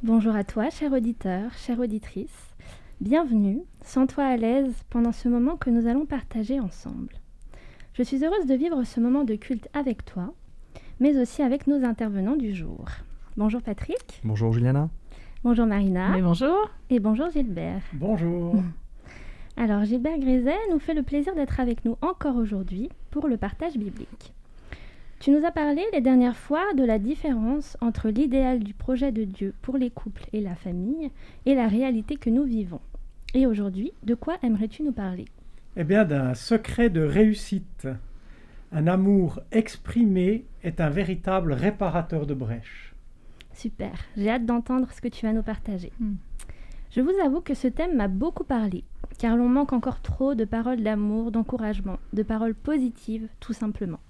Bonjour à toi, cher auditeur, chère auditrice. Bienvenue, sens-toi à l'aise pendant ce moment que nous allons partager ensemble. Je suis heureuse de vivre ce moment de culte avec toi, mais aussi avec nos intervenants du jour. Bonjour Patrick. Bonjour Juliana. Bonjour Marina. Mais bonjour. Et bonjour Gilbert. Bonjour. Alors Gilbert Grézet nous fait le plaisir d'être avec nous encore aujourd'hui pour le partage biblique. Tu nous as parlé les dernières fois de la différence entre l'idéal du projet de Dieu pour les couples et la famille et la réalité que nous vivons. Et aujourd'hui, de quoi aimerais-tu nous parler ? Eh bien, d'un secret de réussite. Un amour exprimé est un véritable réparateur de brèches. Super, j'ai hâte d'entendre ce que tu vas nous partager. Je vous avoue que ce thème m'a beaucoup parlé, car l'on manque encore trop de paroles d'amour, d'encouragement, de paroles positives, tout simplement.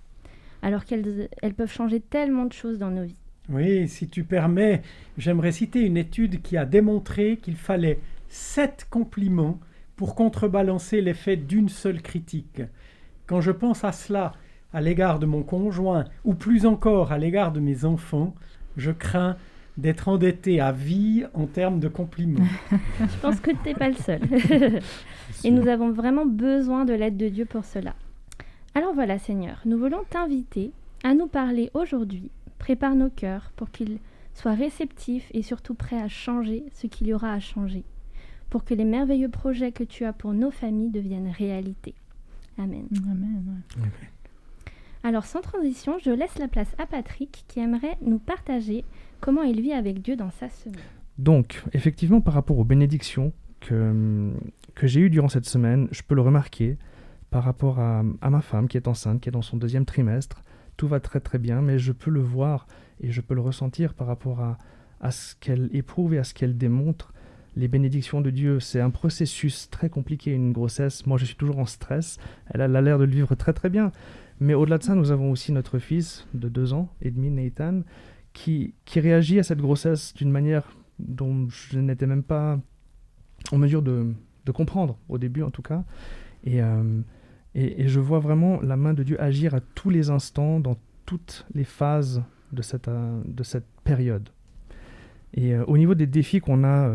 Alors qu'elles peuvent changer tellement de choses dans nos vies. Oui, si tu permets, j'aimerais citer une étude qui a démontré qu'il fallait 7 compliments pour contrebalancer l'effet d'une seule critique. Quand je pense à cela, à l'égard de mon conjoint, ou plus encore à l'égard de mes enfants, je crains d'être endetté à vie en termes de compliments. Je pense que tu n'es pas le seul. Et nous avons vraiment besoin de l'aide de Dieu pour cela. Alors voilà Seigneur, nous voulons t'inviter à nous parler aujourd'hui. Prépare nos cœurs pour qu'ils soient réceptifs et surtout prêts à changer ce qu'il y aura à changer, pour que les merveilleux projets que tu as pour nos familles deviennent réalité. Amen. Amen. Okay. Alors sans transition, je laisse la place à Patrick qui aimerait nous partager comment il vit avec Dieu dans sa semaine. Donc, effectivement, par rapport aux bénédictions que j'ai eues durant cette semaine, je peux le remarquer par rapport à ma femme qui est enceinte, qui est dans son 2e trimestre. Tout va très très bien, mais je peux le voir et je peux le ressentir par rapport à ce qu'elle éprouve et à ce qu'elle démontre. Les bénédictions de Dieu, c'est un processus très compliqué, une grossesse. Moi, je suis toujours en stress. Elle a l'air de le vivre très très bien. Mais au-delà de ça, nous avons aussi notre fils de 2 ans et demi, Nathan, qui réagit à cette grossesse d'une manière dont je n'étais même pas en mesure de comprendre, au début en tout cas. Et je vois vraiment la main de Dieu agir à tous les instants, dans toutes les phases de cette période. Et au niveau des défis qu'on a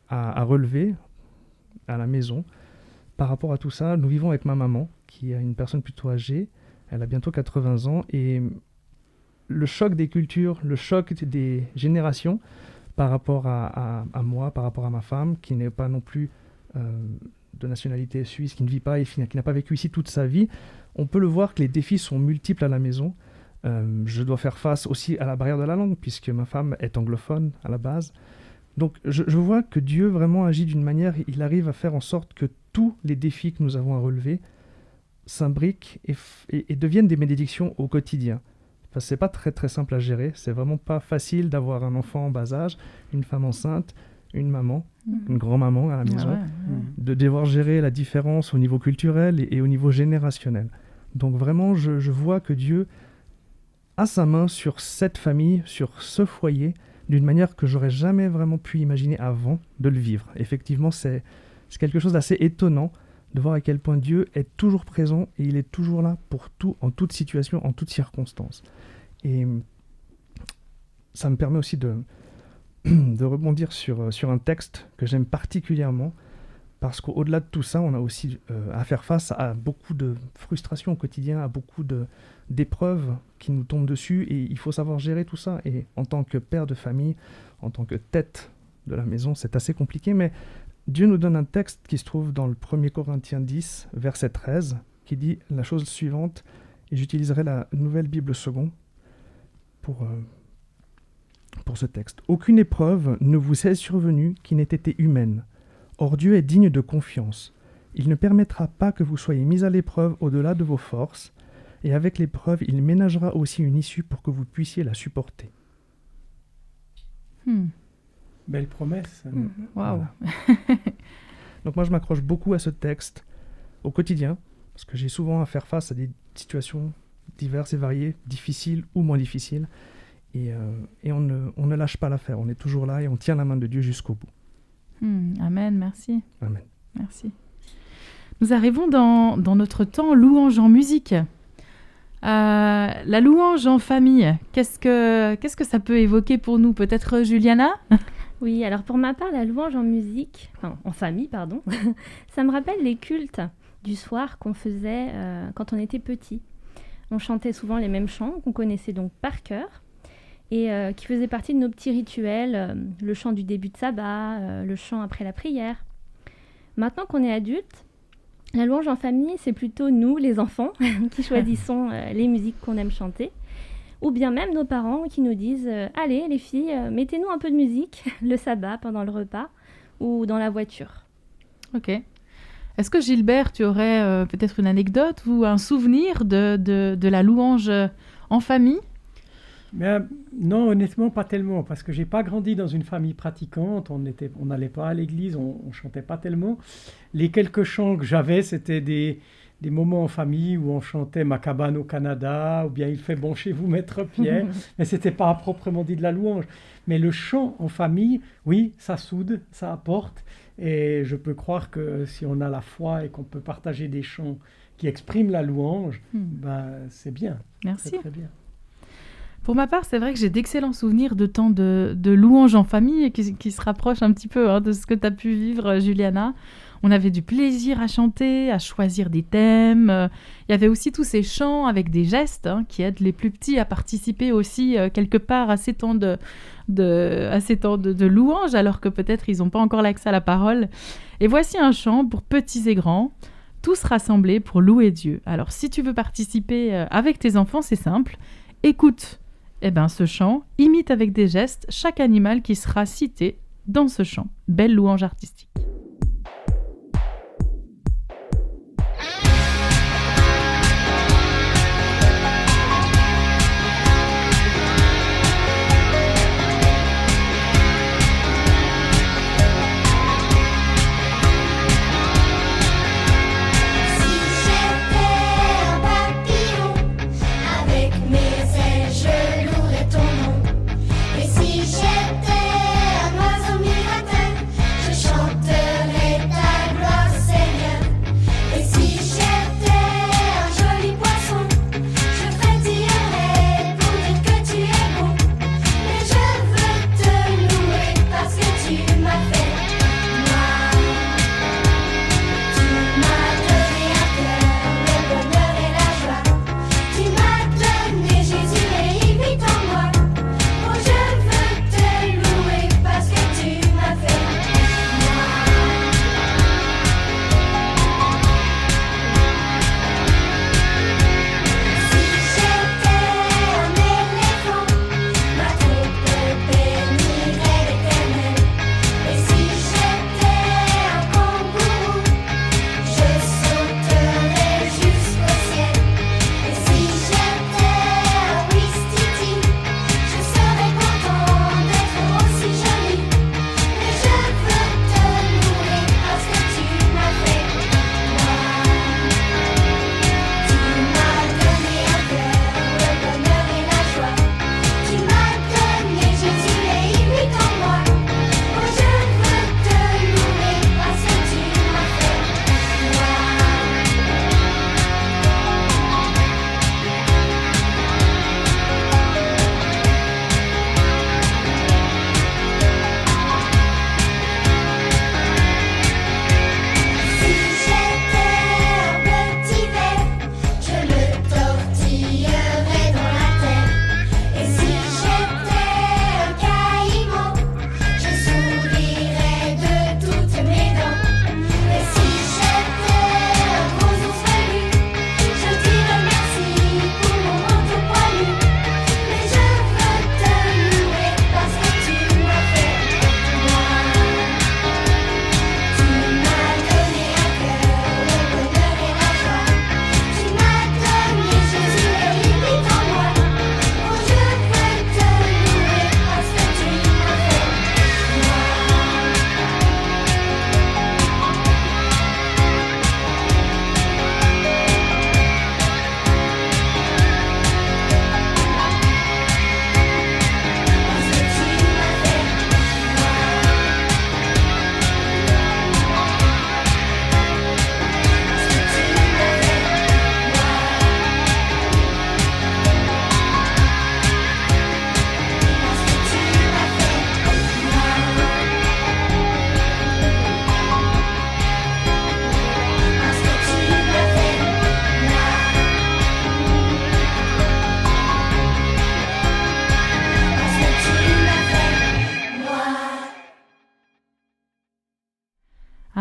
à relever à la maison, par rapport à tout ça, nous vivons avec ma maman, qui est une personne plutôt âgée. Elle a bientôt 80 ans. Et le choc des cultures, le choc des générations par rapport à moi, par rapport à ma femme, qui n'est pas non plus de nationalité suisse, qui ne vit pas et qui n'a pas vécu ici toute sa vie, on peut le voir que les défis sont multiples à la maison. Je dois faire face aussi à la barrière de la langue, puisque ma femme est anglophone à la base. Donc je vois que Dieu vraiment agit d'une manière, il arrive à faire en sorte que tous les défis que nous avons à relever s'imbriquent et deviennent des bénédictions au quotidien. Parce que c'est pas très très simple à gérer, c'est vraiment pas facile d'avoir un enfant en bas âge, une femme enceinte, une maman, une grand-maman à la maison, de devoir gérer la différence au niveau culturel et au niveau générationnel. Donc vraiment, je vois que Dieu a sa main sur cette famille, sur ce foyer, d'une manière que j'aurais jamais vraiment pu imaginer avant de le vivre. Effectivement, c'est quelque chose d'assez étonnant de voir à quel point Dieu est toujours présent et il est toujours là pour tout, en toute situation, en toutes circonstances. Et ça me permet aussi de rebondir sur un texte que j'aime particulièrement, parce qu'au-delà de tout ça, on a aussi à faire face à beaucoup de frustrations au quotidien, à beaucoup d'épreuves qui nous tombent dessus, et il faut savoir gérer tout ça. Et en tant que père de famille, en tant que tête de la maison, c'est assez compliqué, mais Dieu nous donne un texte qui se trouve dans le 1er Corinthiens 10, verset 13, qui dit la chose suivante, et j'utiliserai la Nouvelle Bible Seconde pour ce texte. « Aucune épreuve ne vous est survenue qui n'ait été humaine. Or Dieu est digne de confiance. Il ne permettra pas que vous soyez mis à l'épreuve au-delà de vos forces, et avec l'épreuve, il ménagera aussi une issue pour que vous puissiez la supporter. » Belle promesse. Waouh. Voilà. Donc moi, je m'accroche beaucoup à ce texte au quotidien, parce que j'ai souvent à faire face à des situations diverses et variées, difficiles ou moins difficiles, et on ne lâche pas l'affaire. On est toujours là et on tient la main de Dieu jusqu'au bout. Amen, merci. Amen. Merci. Nous arrivons dans notre temps louange en musique. La louange en famille, qu'est-ce que ça peut évoquer pour nous ? Peut-être Juliana ? Oui, alors pour ma part, la louange en musique, enfin en famille, pardon, ça me rappelle les cultes du soir qu'on faisait quand on était petit. On chantait souvent les mêmes chants qu'on connaissait donc par cœur et qui faisaient partie de nos petits rituels, le chant du début de sabbat, le chant après la prière. Maintenant qu'on est adulte, la louange en famille, c'est plutôt nous, les enfants, qui choisissons les musiques qu'on aime chanter. Ou bien même nos parents qui nous disent « Allez les filles, mettez-nous un peu de musique le sabbat pendant le repas ou dans la voiture. » Ok. Est-ce que Gilbert, tu aurais peut-être une anecdote ou un souvenir de la louange en famille? Non, honnêtement, pas tellement, parce que j'ai pas grandi dans une famille pratiquante, on n'allait pas à l'église, on chantait pas tellement. Les quelques chants que j'avais, c'était des moments en famille où on chantait Ma cabane au Canada, ou bien Il fait bon chez vous, Maître Pierre, mais c'était pas à proprement dit de la louange. Mais le chant en famille, oui, ça soude, ça apporte, et je peux croire que si on a la foi et qu'on peut partager des chants qui expriment la louange, c'est bien. Merci. C'est très bien. Pour ma part, c'est vrai que j'ai d'excellents souvenirs de temps de louange en famille qui se rapprochent un petit peu de ce que tu as pu vivre, Juliana. On avait du plaisir à chanter, à choisir des thèmes. Il y avait aussi tous ces chants avec des gestes qui aident les plus petits à participer aussi quelque part à ces temps de louange, alors que peut-être ils n'ont pas encore l'accès à la parole. Et voici un chant pour petits et grands, tous rassemblés pour louer Dieu. Alors si tu veux participer avec tes enfants, c'est simple. Écoute ce chant, imite avec des gestes chaque animal qui sera cité dans ce chant. Belle louange artistique. Et si j'étais un oiseau migrateur, je chanterais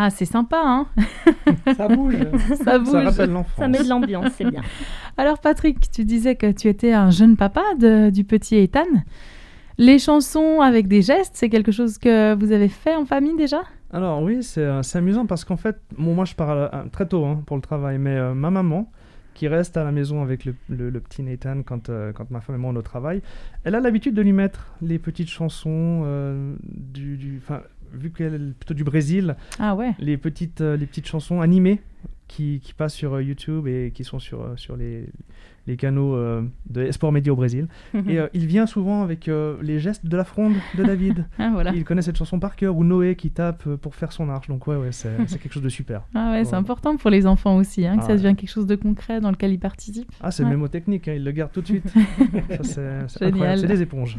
Ah, c'est sympa, hein? Ça bouge. Ça bouge. Ça rappelle l'enfance. Ça met de l'ambiance, c'est bien. Alors Patrick, tu disais que tu étais un jeune papa du petit Ethan. Les chansons avec des gestes, c'est quelque chose que vous avez fait en famille déjà? Alors oui, c'est amusant parce qu'en fait, moi je pars très tôt pour le travail, mais ma maman, qui reste à la maison avec le petit Nathan quand ma femme et moi on est au travail, elle a l'habitude de lui mettre les petites chansons vu qu'elle est plutôt du Brésil, Ah ouais. les petites chansons animées qui passent sur YouTube et qui sont sur les canaux de Esport Média au Brésil. Et il vient souvent avec les gestes de la fronde de David. Ah, voilà. Il connaît cette chanson par cœur, ou Noé qui tape pour faire son arche. Donc ouais, c'est quelque chose de super. Ah ouais, c'est Ouais. important pour les enfants aussi, hein, que Ah ça ouais. devienne quelque chose de concret dans lequel ils participent. Ah, c'est Ouais. mémotechnique, il le garde tout de suite. Ça, c'est Génial. incroyable, c'est des éponges.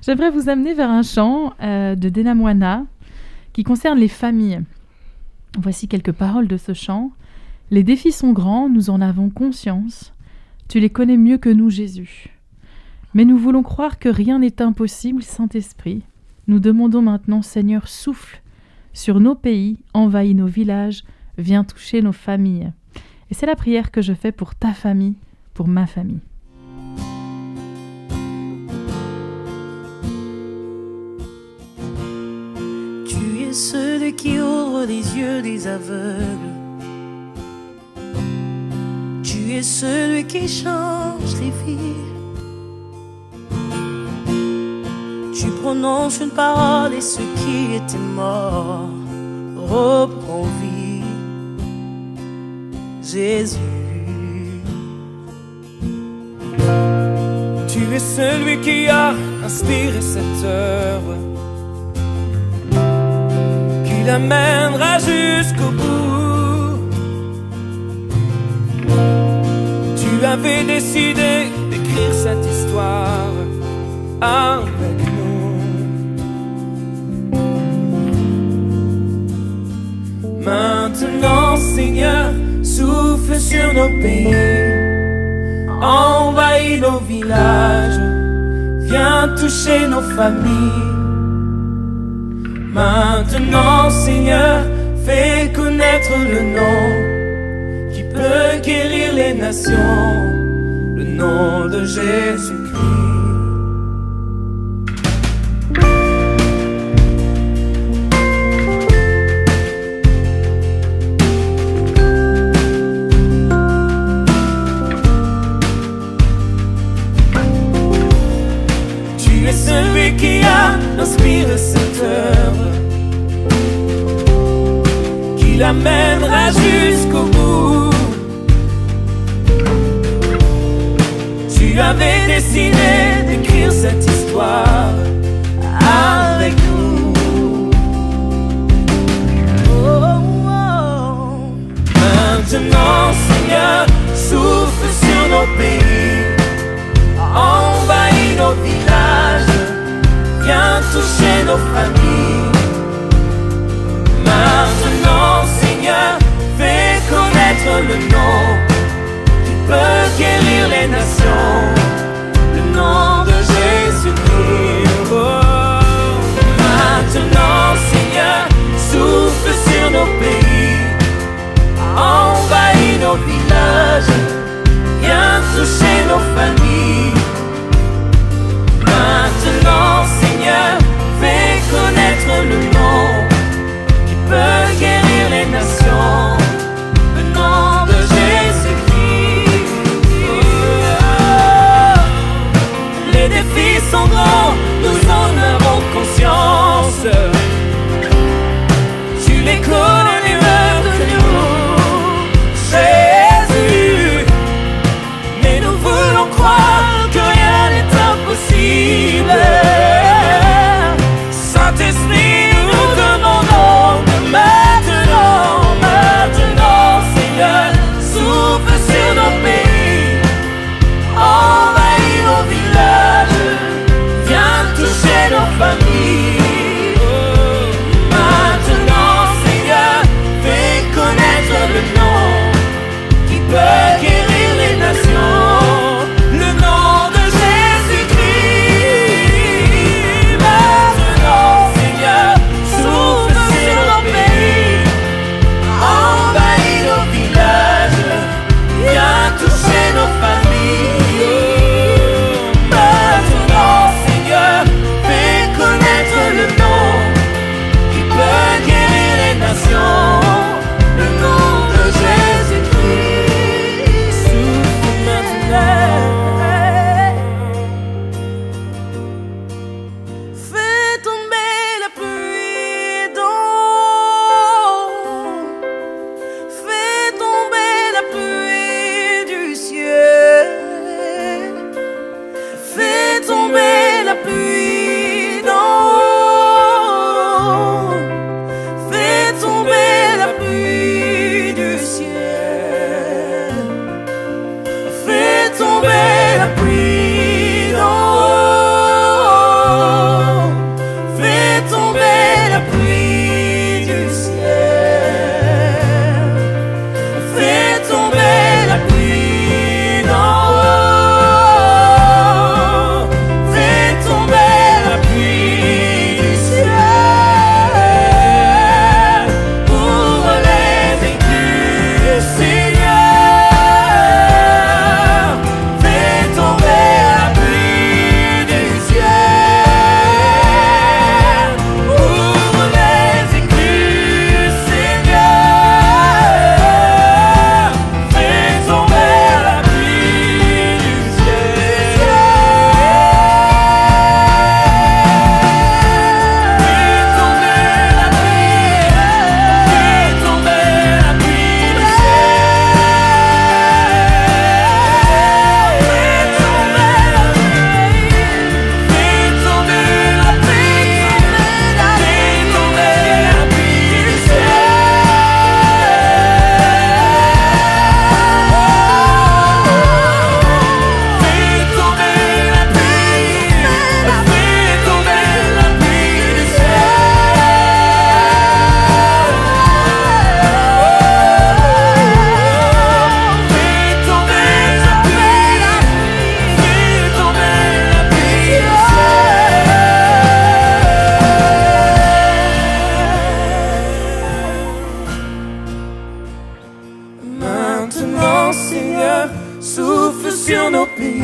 J'aimerais vous amener vers un chant de Dena Moana qui concerne les familles. Voici quelques paroles de ce chant. Les défis sont grands, nous en avons conscience. Tu les connais mieux que nous, Jésus. Mais nous voulons croire que rien n'est impossible, Saint-Esprit. Nous demandons maintenant, Seigneur, souffle sur nos pays, envahis nos villages, viens toucher nos familles. Et c'est la prière que je fais pour ta famille, pour ma famille. Tu es celui qui ouvre les yeux des aveugles. Tu es celui qui change les vies. Tu prononces une parole et ceux qui étaient morts reprend vie. Jésus. Tu es celui qui a inspiré cette œuvre, qui l'amènera jusqu'au bout. Tu avais décidé d'écrire cette histoire avec nous. Maintenant, Seigneur, souffle sur nos pays, envahis nos villages, viens toucher nos familles. Maintenant, Seigneur, fais connaître le nom qui peut guérir les nations, le nom de Jésus-Christ. Tu es celui qui a inspiré cette œuvre, qui l'amènera jusqu'au bout. Tu avais décidé d'écrire cette histoire avec nous. Oh, oh. Maintenant, Seigneur, souffle sur nos pays, envahis nos villages, viens toucher nos familles. Maintenant, Seigneur, fais connaître le nom qui peut guérir les nations, le nom de Jésus-Christ. Oh. Maintenant, Seigneur, souffle sur nos pays, envahis nos villages, viens toucher nos familles. Maintenant, Seigneur, fais connaître le nom qui peut guérir les nations, le nom de Jésus-Christ. Oh. sur nos pays,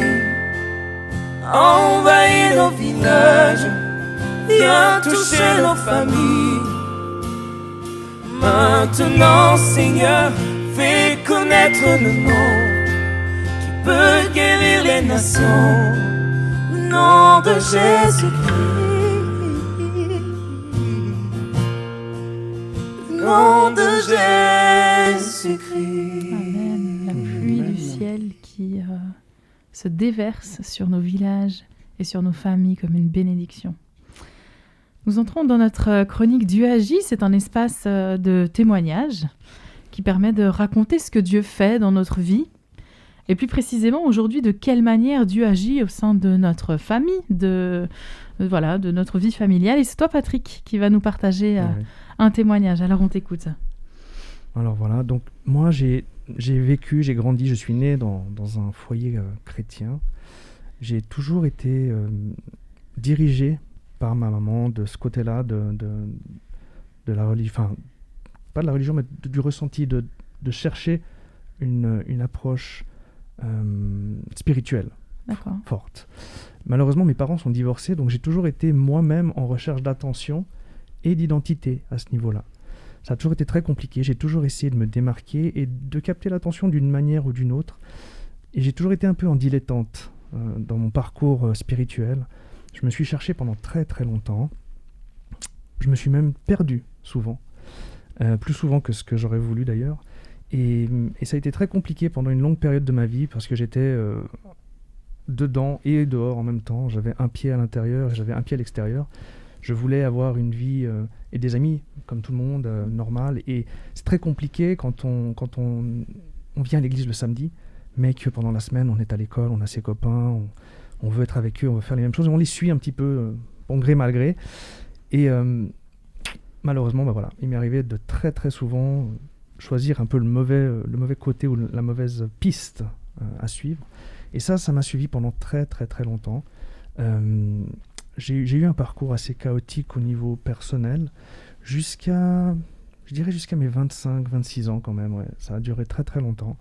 envahis nos villages, viens toucher nos familles. Maintenant, Seigneur, fais connaître le nom qui peut guérir les nations, le nom de Jésus-Christ, le nom de Jésus-Christ. Amen. La pluie du ciel qui se déverse sur nos villages et sur nos familles comme une bénédiction. Nous entrons dans notre chronique Dieu agit. C'est un espace de témoignage qui permet de raconter ce que Dieu fait dans notre vie. Et plus précisément, aujourd'hui, de quelle manière Dieu agit au sein de notre famille, de notre vie familiale. Et c'est toi, Patrick, qui va nous partager un témoignage. Alors, on t'écoute. Alors voilà, donc moi j'ai vécu, j'ai grandi, je suis né dans un foyer chrétien. J'ai toujours été dirigé par ma maman de ce côté-là de la religion, enfin pas de la religion mais du ressenti, de chercher une approche spirituelle. D'accord. Forte. Malheureusement mes parents sont divorcés, donc j'ai toujours été moi-même en recherche d'attention et d'identité à ce niveau-là. Ça a toujours été très compliqué, j'ai toujours essayé de me démarquer et de capter l'attention d'une manière ou d'une autre. Et j'ai toujours été un peu en dilettante dans mon parcours spirituel. Je me suis cherché pendant très très longtemps. Je me suis même perdu souvent, plus souvent que ce que j'aurais voulu d'ailleurs. Et ça a été très compliqué pendant une longue période de ma vie parce que j'étais dedans et dehors en même temps. J'avais un pied à l'intérieur et j'avais un pied à l'extérieur. Je voulais avoir une vie et des amis, comme tout le monde, normal. Et c'est très compliqué quand on vient à l'église le samedi, mais que pendant la semaine, on est à l'école, on a ses copains, on veut être avec eux, on veut faire les mêmes choses, et on les suit un petit peu, bon gré mal gré. Et malheureusement, voilà, il m'est arrivé de très très souvent choisir un peu le mauvais côté ou la mauvaise piste à suivre. Et ça m'a suivi pendant très très très longtemps. J'ai eu un parcours assez chaotique au niveau personnel jusqu'à mes 25-26 ans quand même. Ouais. Ça a duré très très longtemps.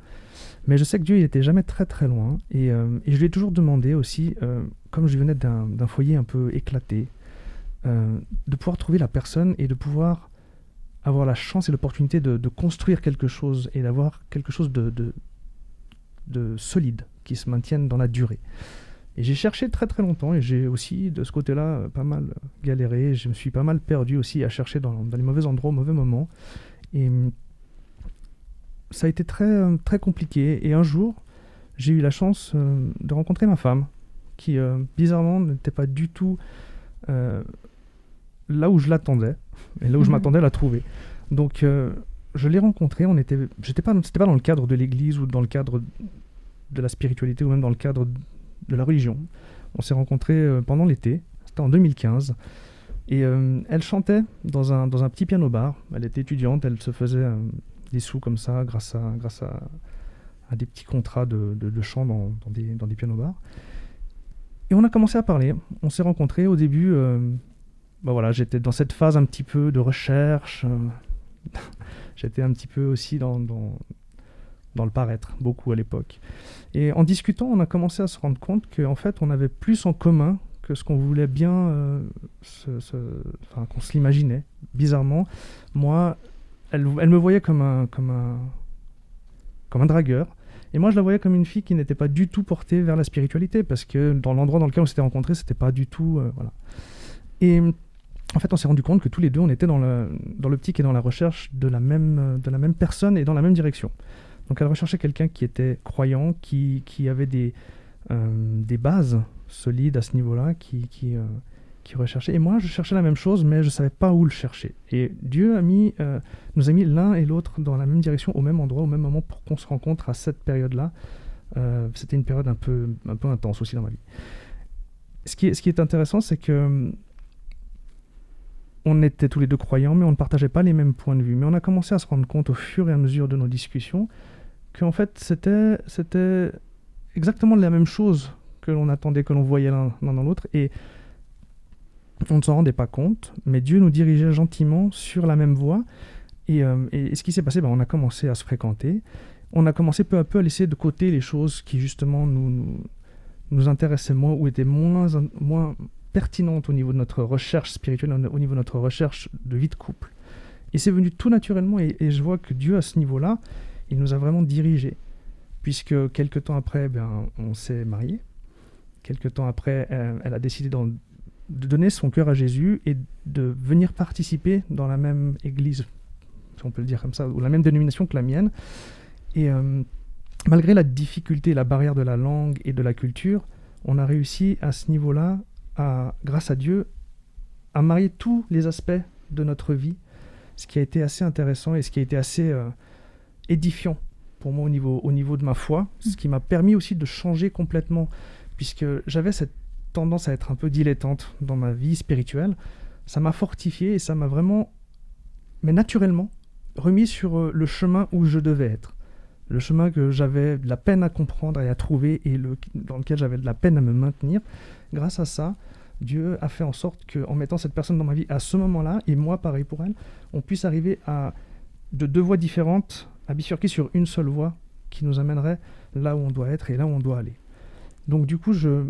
Mais je sais que Dieu il était jamais très très loin. Et je lui ai toujours demandé aussi, comme je venais d'un foyer un peu éclaté, de pouvoir trouver la personne et de pouvoir avoir la chance et l'opportunité de construire quelque chose et d'avoir quelque chose de solide qui se maintienne dans la durée. Et j'ai cherché très très longtemps et j'ai aussi de ce côté-là pas mal galéré. Je me suis pas mal perdu aussi à chercher dans les mauvais endroits, au mauvais moment. Et ça a été très, très compliqué. Et un jour, j'ai eu la chance de rencontrer ma femme qui, bizarrement, n'était pas du tout là où je l'attendais et là où je m'attendais à la trouver. Donc, je l'ai rencontrée. C'était pas dans le cadre de l'église ou dans le cadre de la spiritualité ou même dans le cadre de la religion. On s'est rencontrés pendant l'été, c'était en 2015, et elle chantait dans un petit piano-bar. Elle était étudiante, elle se faisait des sous comme ça grâce à des petits contrats de chant dans des piano-bars. Et on a commencé à parler, on s'est rencontrés au début, voilà, j'étais dans cette phase un petit peu de recherche, j'étais un petit peu aussi dans le paraître, beaucoup à l'époque. Et en discutant, on a commencé à se rendre compte qu'en fait, on avait plus en commun que ce qu'on voulait bien, qu'on se l'imaginait. Bizarrement, moi, elle me voyait comme un dragueur, et moi, je la voyais comme une fille qui n'était pas du tout portée vers la spiritualité, parce que dans l'endroit dans lequel on s'était rencontrés, c'était pas du tout... voilà. Et en fait, on s'est rendu compte que tous les deux, on était dans l'optique et dans la recherche de la même personne et dans la même direction. Donc elle recherchait quelqu'un qui était croyant, qui avait des bases solides à ce niveau-là, qui recherchait. Et moi, je cherchais la même chose, mais je ne savais pas où le chercher. Et Dieu nous a mis l'un et l'autre dans la même direction, au même endroit, au même moment, pour qu'on se rencontre à cette période-là. C'était une période un peu intense aussi dans ma vie. Ce qui est intéressant, c'est que on était tous les deux croyants, mais on ne partageait pas les mêmes points de vue. Mais on a commencé à se rendre compte au fur et à mesure de nos discussions qu'en fait, c'était exactement la même chose que l'on attendait, que l'on voyait l'un dans l'autre. Et on ne s'en rendait pas compte, mais Dieu nous dirigeait gentiment sur la même voie. Et ce qui s'est passé, on a commencé à se fréquenter. on a commencé peu à peu à laisser de côté les choses qui justement nous intéressaient moins ou étaient moins pertinentes au niveau de notre recherche spirituelle, au niveau de notre recherche de vie de couple. Et c'est venu tout naturellement, et je vois que Dieu, à ce niveau-là, il nous a vraiment dirigés. Puisque quelques temps après, on s'est mariés. Quelques temps après, elle a décidé de donner son cœur à Jésus et de venir participer dans la même église, si on peut le dire comme ça, ou la même dénomination que la mienne. Et malgré la difficulté, la barrière de la langue et de la culture, on a réussi à ce niveau-là, grâce à Dieu, à marier tous les aspects de notre vie, ce qui a été assez intéressant et ce qui a été assez édifiant pour moi au niveau de ma foi, ce qui m'a permis aussi de changer complètement, puisque j'avais cette tendance à être un peu dilettante dans ma vie spirituelle. Ça m'a fortifié et ça m'a vraiment, mais naturellement, remis sur le chemin où je devais être. Le chemin que j'avais de la peine à comprendre et à trouver et dans lequel j'avais de la peine à me maintenir. Grâce à ça, Dieu a fait en sorte qu'en mettant cette personne dans ma vie à ce moment-là, et moi pareil pour elle, on puisse arriver de deux voies différentes à bifurquer sur une seule voie qui nous amènerait là où on doit être et là où on doit aller. Donc du coup, je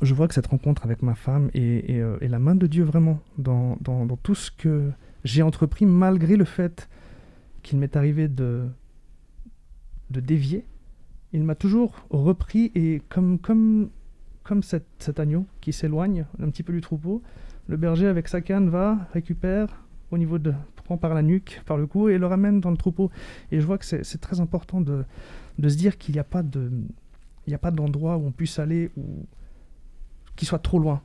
vois que cette rencontre avec ma femme est la main de Dieu vraiment dans tout ce que j'ai entrepris, malgré le fait qu'il m'est arrivé de dévier. Il m'a toujours repris et comme cet agneau qui s'éloigne un petit peu du troupeau, le berger avec sa canne récupère prend par la nuque, par le cou et le ramène dans le troupeau. Et je vois que c'est très important de se dire qu'il n'y a pas d'endroit où on puisse aller qui soit trop loin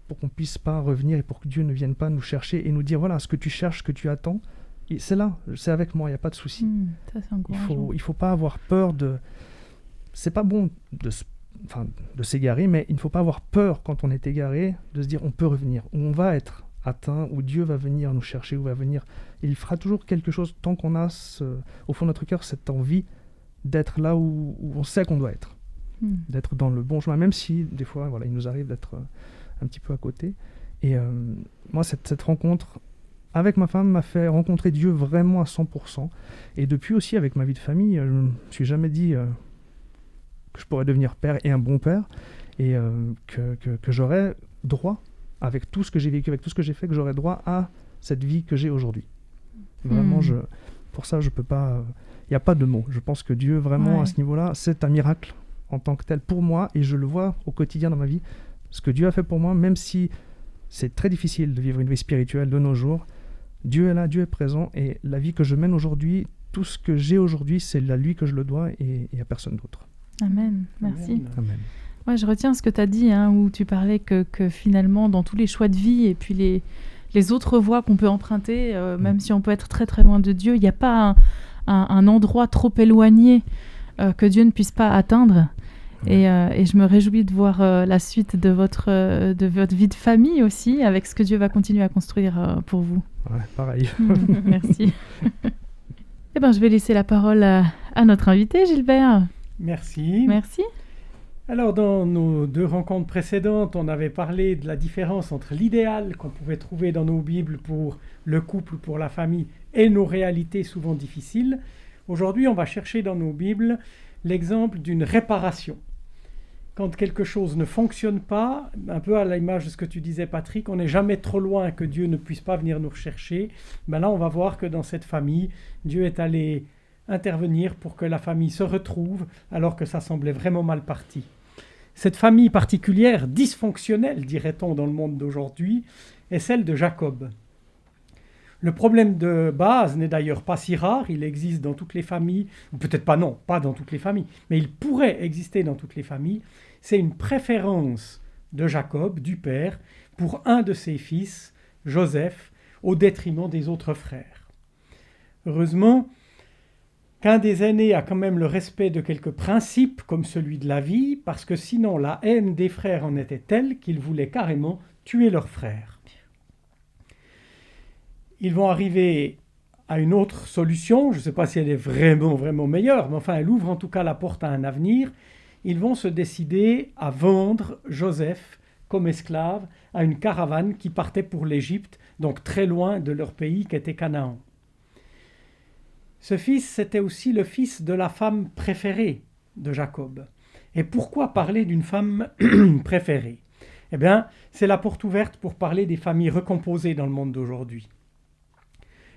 pour qu'on puisse pas revenir et pour que Dieu ne vienne pas nous chercher et nous dire voilà, ce que tu cherches, ce que tu attends, et c'est là, c'est avec moi, il n'y a pas de souci. Ça, c'est encourageant. Il faut pas avoir peur c'est pas bon de s'égarer, mais il ne faut pas avoir peur quand on est égaré de se dire on peut revenir, où on va être atteint, où Dieu va venir nous chercher, où va venir. Il fera toujours quelque chose tant qu'on a au fond de notre cœur cette envie d'être là où on sait qu'on doit être, d'être dans le bon chemin, même si des fois il nous arrive d'être un petit peu à côté. Et moi, cette rencontre avec ma femme m'a fait rencontrer Dieu vraiment à 100%. Et depuis aussi, avec ma vie de famille, je ne me suis jamais dit que je pourrais devenir père et un bon père, et que j'aurais droit, avec tout ce que j'ai vécu, avec tout ce que j'ai fait, que j'aurais droit à cette vie que j'ai aujourd'hui. Vraiment, pour ça, je peux pas... Il n'y a pas de mots. Je pense que Dieu, vraiment, à ce niveau-là, c'est un miracle en tant que tel pour moi, et je le vois au quotidien dans ma vie. Ce que Dieu a fait pour moi, même si c'est très difficile de vivre une vie spirituelle de nos jours, Dieu est là, Dieu est présent, et la vie que je mène aujourd'hui, tout ce que j'ai aujourd'hui, c'est à lui que je le dois et à personne d'autre. Amen, merci. Amen. Ouais, je retiens ce que tu as dit, où tu parlais que finalement, dans tous les choix de vie et puis les autres voies qu'on peut emprunter, même si on peut être très très loin de Dieu, il n'y a pas un endroit trop éloigné que Dieu ne puisse pas atteindre. Et je me réjouis de voir la suite de votre vie de famille aussi, avec ce que Dieu va continuer à construire pour vous. Ouais, pareil. Merci. Eh ben, je vais laisser la parole à notre invité, Gilbert. Merci. Merci. Alors, dans nos 2 rencontres précédentes, on avait parlé de la différence entre l'idéal qu'on pouvait trouver dans nos Bibles pour le couple, pour la famille, et nos réalités souvent difficiles. Aujourd'hui, on va chercher dans nos Bibles l'exemple d'une réparation. Quand quelque chose ne fonctionne pas, un peu à l'image de ce que tu disais, Patrick, on n'est jamais trop loin que Dieu ne puisse pas venir nous rechercher. Ben là, on va voir que dans cette famille, Dieu est allé intervenir pour que la famille se retrouve alors que ça semblait vraiment mal parti. Cette famille particulière, dysfonctionnelle, dirait-on dans le monde d'aujourd'hui, est celle de Jacob. Le problème de base n'est d'ailleurs pas si rare, il existe dans toutes les familles, ou peut-être pas dans toutes les familles, mais il pourrait exister dans toutes les familles. C'est une préférence de Jacob, du père, pour un de ses fils, Joseph, au détriment des autres frères. Heureusement qu'un des aînés a quand même le respect de quelques principes, comme celui de la vie, parce que sinon la haine des frères en était telle qu'ils voulaient carrément tuer leurs frères. Ils vont arriver à une autre solution, je ne sais pas si elle est vraiment meilleure, mais enfin elle ouvre en tout cas la porte à un avenir. Ils vont se décider à vendre Joseph comme esclave à une caravane qui partait pour l'Égypte, donc très loin de leur pays qu'était Canaan. Ce fils, c'était aussi le fils de la femme préférée de Jacob. Et pourquoi parler d'une femme préférée? Eh bien, c'est la porte ouverte pour parler des familles recomposées dans le monde d'aujourd'hui.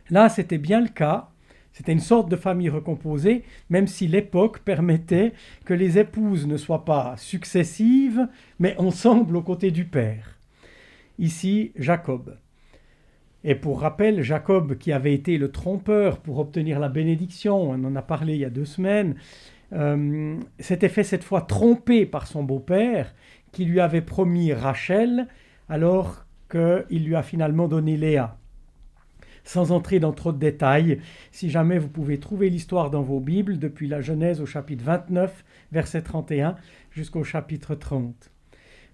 Là, c'était bien le cas. C'était une sorte de famille recomposée, même si l'époque permettait que les épouses ne soient pas successives, mais ensemble aux côtés du père. Ici, Jacob. Et pour rappel, Jacob, qui avait été le trompeur pour obtenir la bénédiction, on en a parlé il y a 2 semaines, s'était fait cette fois tromper par son beau-père, qui lui avait promis Rachel, alors qu'il lui a finalement donné Léa. Sans entrer dans trop de détails, si jamais vous pouvez trouver l'histoire dans vos Bibles, depuis la Genèse au chapitre 29, verset 31, jusqu'au chapitre 30.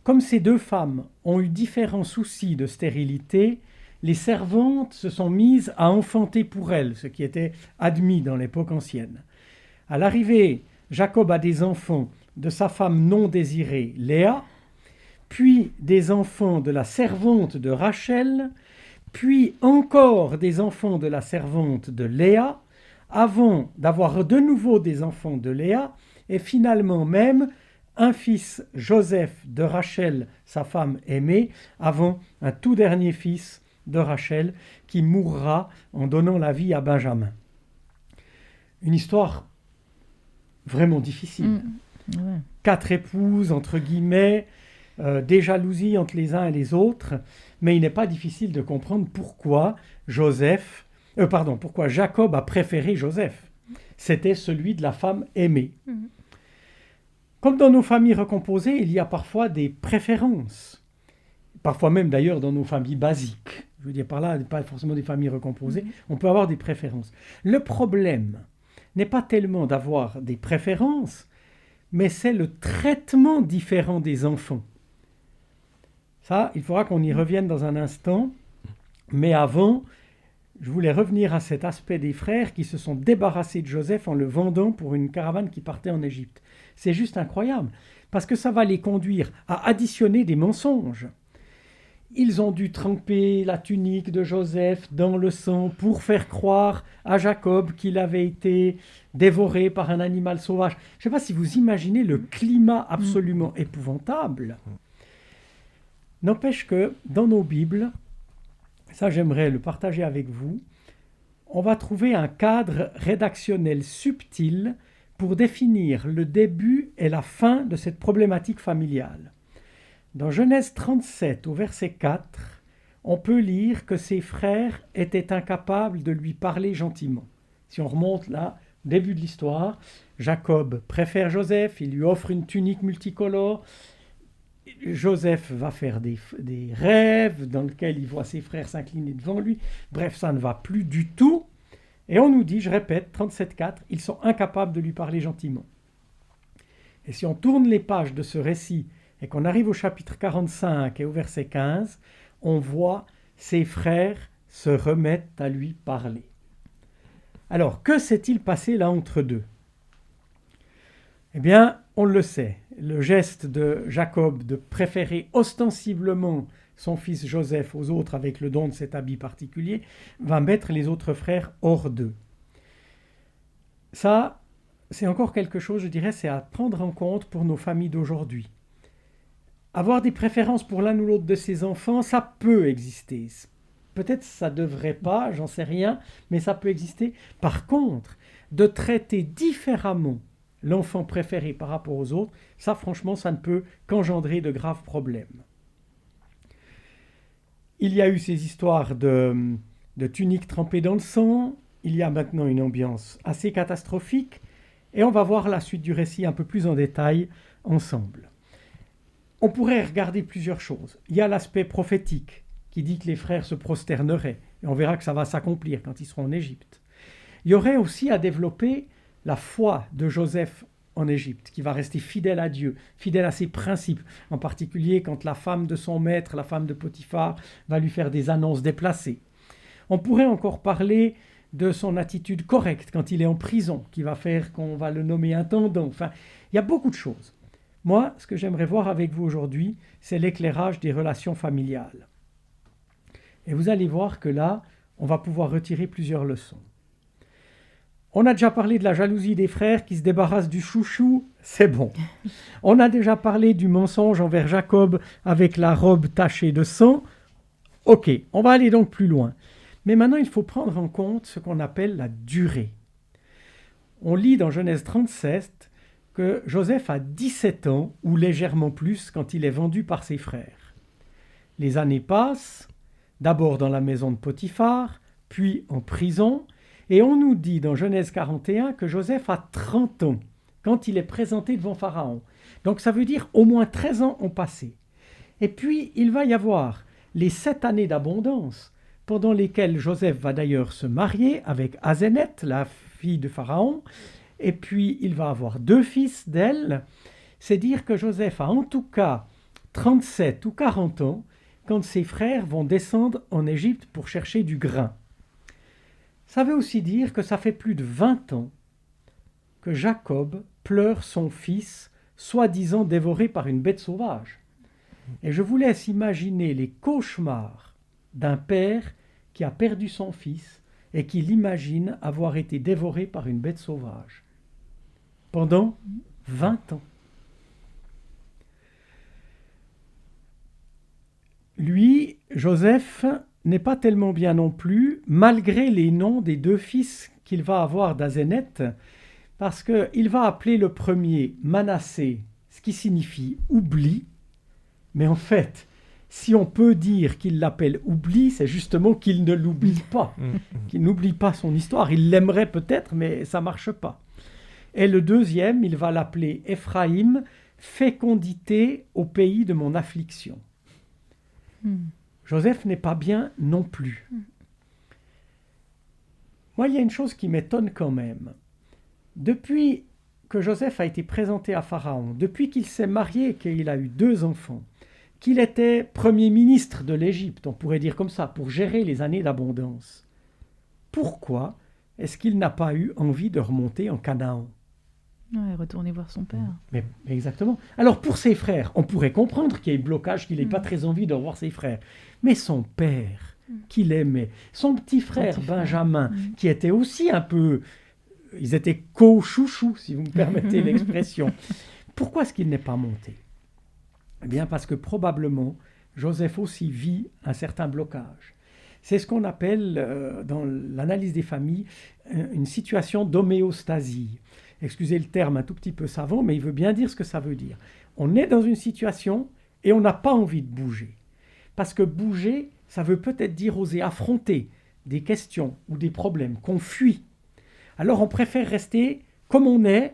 Comme ces 2 femmes ont eu différents soucis de stérilité, les servantes se sont mises à enfanter pour elles, ce qui était admis dans l'époque ancienne. À l'arrivée, Jacob a des enfants de sa femme non désirée, Léa, puis des enfants de la servante de Rachel, puis encore des enfants de la servante de Léa, avant d'avoir de nouveau des enfants de Léa, et finalement même un fils Joseph de Rachel, sa femme aimée, avant un tout dernier fils de Rachel qui mourra en donnant la vie à Benjamin. Une histoire vraiment difficile. Ouais. 4 épouses, entre guillemets, des jalousies entre les uns et les autres, mais il n'est pas difficile de comprendre pourquoi pourquoi Jacob a préféré Joseph. C'était celui de la femme aimée. Comme dans nos familles recomposées, il y a parfois des préférences. Parfois même d'ailleurs dans nos familles basiques. Je veux dire par là, pas forcément des familles recomposées, on peut avoir des préférences. Le problème n'est pas tellement d'avoir des préférences, mais c'est le traitement différent des enfants. Ça, il faudra qu'on y revienne dans un instant, mais avant, je voulais revenir à cet aspect des frères qui se sont débarrassés de Joseph en le vendant pour une caravane qui partait en Égypte. C'est juste incroyable, parce que ça va les conduire à additionner des mensonges. Ils ont dû tremper la tunique de Joseph dans le sang pour faire croire à Jacob qu'il avait été dévoré par un animal sauvage. Je ne sais pas si vous imaginez le climat absolument épouvantable. N'empêche que dans nos Bibles, ça j'aimerais le partager avec vous, on va trouver un cadre rédactionnel subtil pour définir le début et la fin de cette problématique familiale. Dans Genèse 37, au verset 4, on peut lire que ses frères étaient incapables de lui parler gentiment. Si on remonte là, début de l'histoire, Jacob préfère Joseph, il lui offre une tunique multicolore. Joseph va faire des rêves dans lesquels il voit ses frères s'incliner devant lui. Bref, ça ne va plus du tout. Et on nous dit, je répète, 37.4, ils sont incapables de lui parler gentiment. Et si on tourne les pages de ce récit et qu'on arrive au chapitre 45 et au verset 15, on voit ses frères se remettent à lui parler. Alors, que s'est-il passé là entre deux? Eh bien, on le sait, le geste de Jacob de préférer ostensiblement son fils Joseph aux autres avec le don de cet habit particulier va mettre les autres frères hors d'eux. Ça, c'est encore quelque chose, je dirais, c'est à prendre en compte pour nos familles d'aujourd'hui. Avoir des préférences pour l'un ou l'autre de ses enfants, ça peut exister. Peut-être ça ne devrait pas, j'en sais rien, mais ça peut exister. Par contre, de traiter différemment l'enfant préféré par rapport aux autres, ça franchement, ça ne peut qu'engendrer de graves problèmes. Il y a eu ces histoires de tuniques trempées dans le sang, il y a maintenant une ambiance assez catastrophique, et on va voir la suite du récit un peu plus en détail ensemble. On pourrait regarder plusieurs choses. Il y a l'aspect prophétique, qui dit que les frères se prosterneraient, et on verra que ça va s'accomplir quand ils seront en Égypte. Il y aurait aussi à développer la foi de Joseph en Égypte, qui va rester fidèle à Dieu, fidèle à ses principes, en particulier quand la femme de son maître, la femme de Potiphar, va lui faire des annonces déplacées. On pourrait encore parler de son attitude correcte quand il est en prison, qui va faire qu'on va le nommer intendant. Enfin, il y a beaucoup de choses. Moi, ce que j'aimerais voir avec vous aujourd'hui, c'est l'éclairage des relations familiales. Et vous allez voir que là, on va pouvoir retirer plusieurs leçons. On a déjà parlé de la jalousie des frères qui se débarrassent du chouchou, c'est bon. On a déjà parlé du mensonge envers Jacob avec la robe tachée de sang. Ok, on va aller donc plus loin. Mais maintenant, il faut prendre en compte ce qu'on appelle la durée. On lit dans Genèse 37 que Joseph a 17 ans, ou légèrement plus, quand il est vendu par ses frères. Les années passent, d'abord dans la maison de Potiphar, puis en prison, et on nous dit dans Genèse 41 que Joseph a 30 ans quand il est présenté devant Pharaon. Donc ça veut dire au moins 13 ans ont passé. Et puis il va y avoir les 7 années d'abondance, pendant lesquelles Joseph va d'ailleurs se marier avec Aséneth, la fille de Pharaon, et puis il va avoir 2 fils d'elle. C'est dire que Joseph a en tout cas 37 ou 40 ans quand ses frères vont descendre en Égypte pour chercher du grain. Ça veut aussi dire que ça fait plus de 20 ans que Jacob pleure son fils, soi-disant dévoré par une bête sauvage. Et je vous laisse imaginer les cauchemars d'un père qui a perdu son fils et qui l'imagine avoir été dévoré par une bête sauvage pendant 20 ans. Lui, Joseph, n'est pas tellement bien non plus, malgré les noms des 2 fils qu'il va avoir d'Aséneth, parce qu'il va appeler le premier Manassé, ce qui signifie oubli, mais en fait, si on peut dire qu'il l'appelle oubli, c'est justement qu'il ne l'oublie pas, qu'il n'oublie pas son histoire. Il l'aimerait peut-être, mais ça ne marche pas. Et le deuxième, il va l'appeler Éphraïm, fécondité au pays de mon affliction. Joseph n'est pas bien non plus. Moi, il y a une chose qui m'étonne quand même. Depuis que Joseph a été présenté à Pharaon, depuis qu'il s'est marié et qu'il a eu 2 enfants, qu'il était premier ministre de l'Égypte, on pourrait dire comme ça, pour gérer les années d'abondance, pourquoi est-ce qu'il n'a pas eu envie de remonter en Canaan ? Ouais, retourner voir son père. Mais exactement. Alors pour ses frères, on pourrait comprendre qu'il y ait blocage, qu'il n'ait pas très envie de revoir ses frères. Mais son père, qu'il aimait, son petit frère Benjamin, qui était aussi un peu... Ils étaient co-chouchous, si vous me permettez l'expression. Pourquoi est-ce qu'il n'est pas monté ? Eh bien parce que probablement, Joseph aussi vit un certain blocage. C'est ce qu'on appelle, dans l'analyse des familles, une situation d'homéostasie. Excusez le terme un tout petit peu savant, mais il veut bien dire ce que ça veut dire. On est dans une situation et on n'a pas envie de bouger. Parce que bouger, ça veut peut-être dire oser affronter des questions ou des problèmes qu'on fuit. Alors on préfère rester comme on est.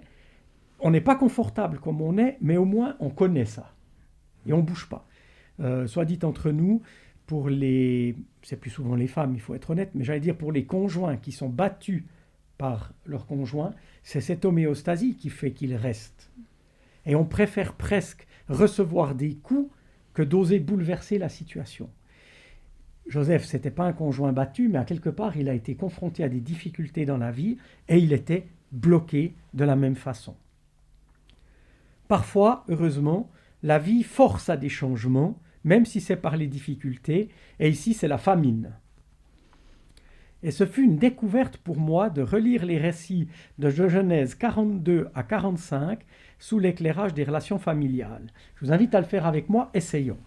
On n'est pas confortable comme on est, mais au moins on connaît ça. Et on ne bouge pas. Soit dit entre nous, pour les... C'est plus souvent les femmes, il faut être honnête, mais j'allais dire pour les conjoints qui sont battus par leur conjoint, c'est cette homéostasie qui fait qu'ils restent. Et on préfère presque recevoir des coups que d'oser bouleverser la situation. Joseph, ce n'était pas un conjoint battu, mais à quelque part, il a été confronté à des difficultés dans la vie et il était bloqué de la même façon. Parfois, heureusement, la vie force à des changements, même si c'est par les difficultés, et ici c'est la famine. Et ce fut une découverte pour moi de relire les récits de Genèse 42 à 45 sous l'éclairage des relations familiales. Je vous invite à le faire avec moi, essayons.